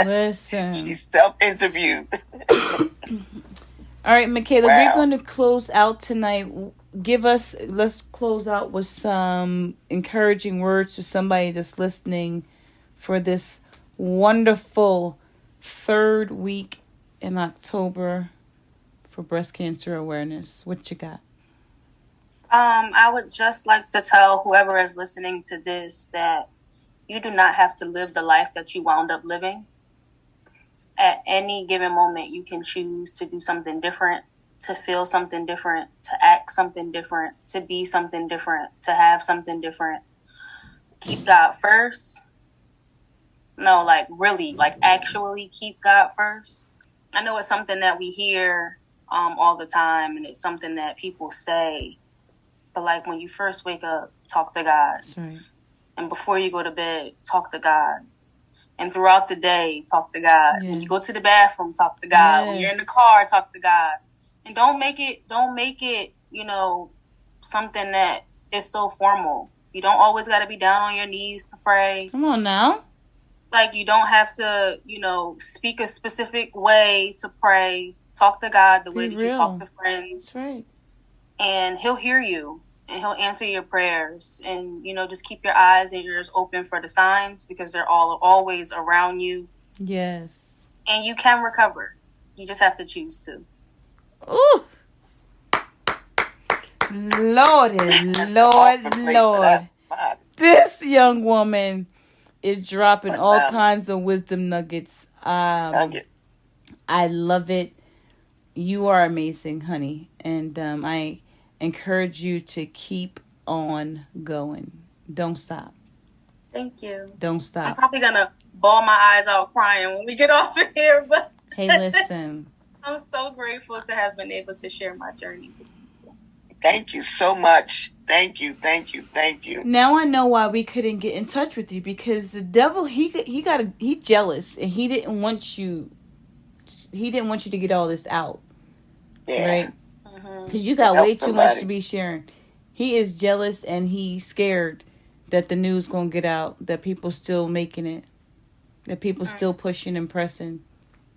Listen. She's self-interviewed. All right, Mecaela, we're going to close out tonight. Let's close out with some encouraging words to somebody that's listening for this wonderful third week in October for breast cancer awareness. What you got? I would just like to tell whoever is listening to this that you do not have to live the life that you wound up living. At any given moment, you can choose to do something different, to feel something different, to act something different, to be something different, to have something different. Keep God first. No, actually keep God first. I know it's something that we hear all the time, and it's something that people say. But when you first wake up, talk to God. That's right. And before you go to bed, talk to God. And throughout the day, talk to God. Yes. When you go to the bathroom, talk to God. Yes. When you're in the car, talk to God. And don't make it, something that is so formal. You don't always got to be down on your knees to pray. Come on now. You don't have to, speak a specific way to pray. Talk to God the way that you talk to friends. That's right. And He'll hear you. And He'll answer your prayers. And, just keep your eyes and ears open for the signs because they're always around you. Yes. And you can recover. You just have to choose to. Ooh. Lord. This young woman is dropping all kinds of wisdom nuggets. I love it. You are amazing, honey. And I encourage you to keep on going. Don't stop. Thank you. Don't stop. I'm probably going to bawl my eyes out crying when we get off of here. But hey, listen. I'm so grateful to have been able to share my journey with you. Thank you so much. Thank you. Now I know why we couldn't get in touch with you, because the devil, he jealous, and he didn't want you to get all this out. Yeah. Right? Because you got way too much to be sharing. He is jealous, and he's scared that the news gonna get out, that people still making it, that people still pushing and pressing.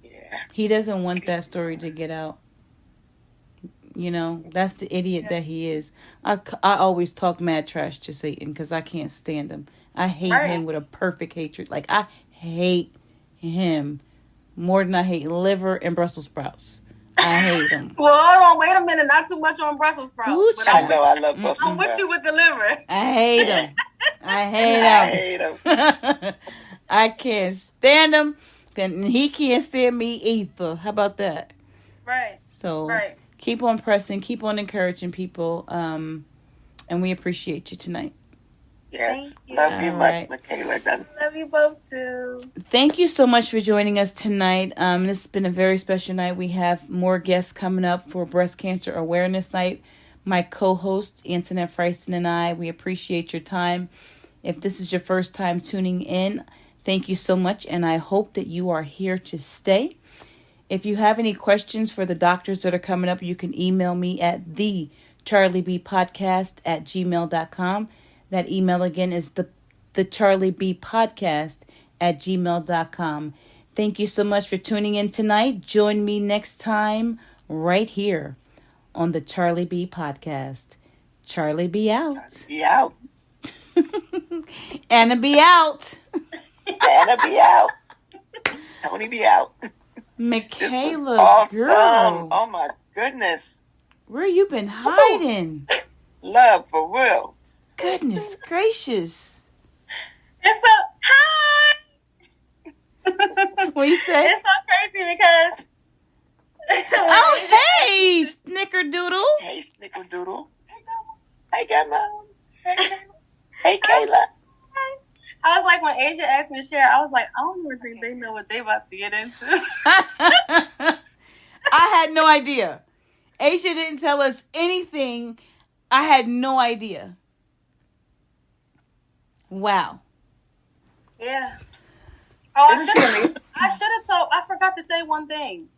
Yeah. He doesn't want that story to get out. You know, that's the idiot that he is. I always talk mad trash to Satan because I can't stand him. I hate him with a perfect hatred. Like, I hate him more than I hate liver and Brussels sprouts. I hate him. Well, hold on, wait a minute. Not too much on Brussels sprouts. Ooh, I know, I love Brussels sprouts. I'm with you with the liver. I hate him. I hate him. I can't stand him. And he can't stand me either. How about that? Right. So, keep on pressing. Keep on encouraging people. And we appreciate you tonight. Yes. Love you much, Mecaela. Love you both too. Thank you so much for joining us tonight. This has been a very special night. We have more guests coming up for Breast Cancer Awareness Night. My co-host, Antoinette Frieson and I, we appreciate your time. If this is your first time tuning in, thank you so much, and I hope that you are here to stay. If you have any questions for the doctors that are coming up, you can email me at the CharlieB Podcast at gmail.com. That email again is the CharlieB Podcast at gmail.com. Thank you so much for tuning in tonight. Join me next time right here on the CharlieB Podcast. Charlie be out. Be out. Anna be out. Anna be out. Tony be out. Mecaela, awesome. girl. Oh my goodness. Where you been hiding? Love for real. Goodness gracious. It's so hi. What you say? It's so crazy because oh, hey, Snickerdoodle. Hey, Snickerdoodle. Hey, Grandma. Hey, Kayla. I was like, when Asia asked me to share, I was like, I don't even think they know what they about to get into. I had no idea. Asia didn't tell us anything. I had no idea. Wow. Yeah. Oh, I should have told. I forgot to say one thing.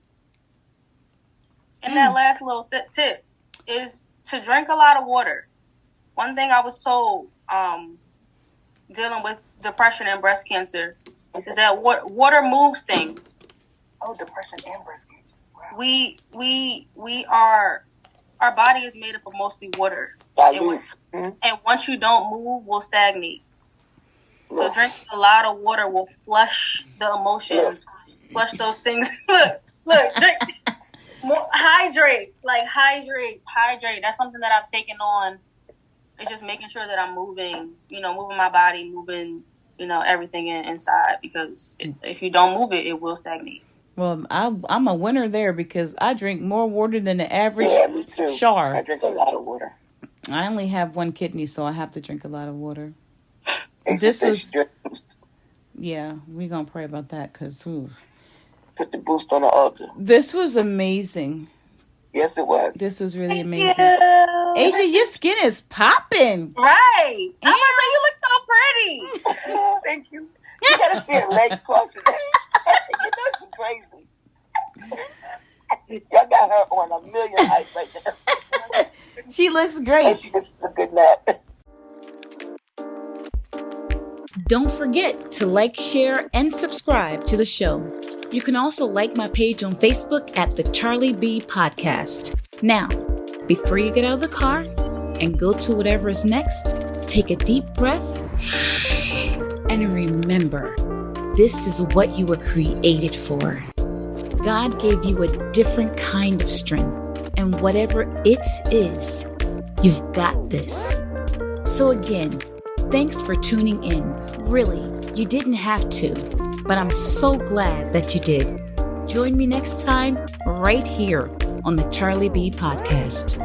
And that last little tip is to drink a lot of water. One thing I was told, dealing with depression and breast cancer, is that water moves things. Oh, depression and breast cancer. Wow. We are, our body is made up of mostly water. And once you don't move, we'll stagnate. So drinking a lot of water will flush the emotions, flush those things. look, drink. Hydrate. That's something that I've taken on. It's just making sure that I'm moving my body, moving, everything inside, because if you don't move it, it will stagnate. Well, I'm a winner there because I drink more water than the average me too. Char. I drink a lot of water. I only have one kidney, so I have to drink a lot of water. This was... Yeah, we're going to pray about that because... Put the boost on the altar. This was amazing. Yes, it was. This was really amazing. Asia, your skin is popping. Right. I'm going to say, you look so pretty. Thank you. You got to see her legs crossed today. She's crazy. Y'all got her on a million height right now. She looks great. And she just a good nap. Don't forget to like, share, and subscribe to the show. You can also like my page on Facebook at the CharlieB Podcast. Now, before you get out of the car and go to whatever is next, take a deep breath and remember, this is what you were created for. God gave you a different kind of strength, and whatever it is, you've got this. So again, thanks for tuning in. Really, you didn't have to, but I'm so glad that you did. Join me next time right here on the CharlieB Podcast.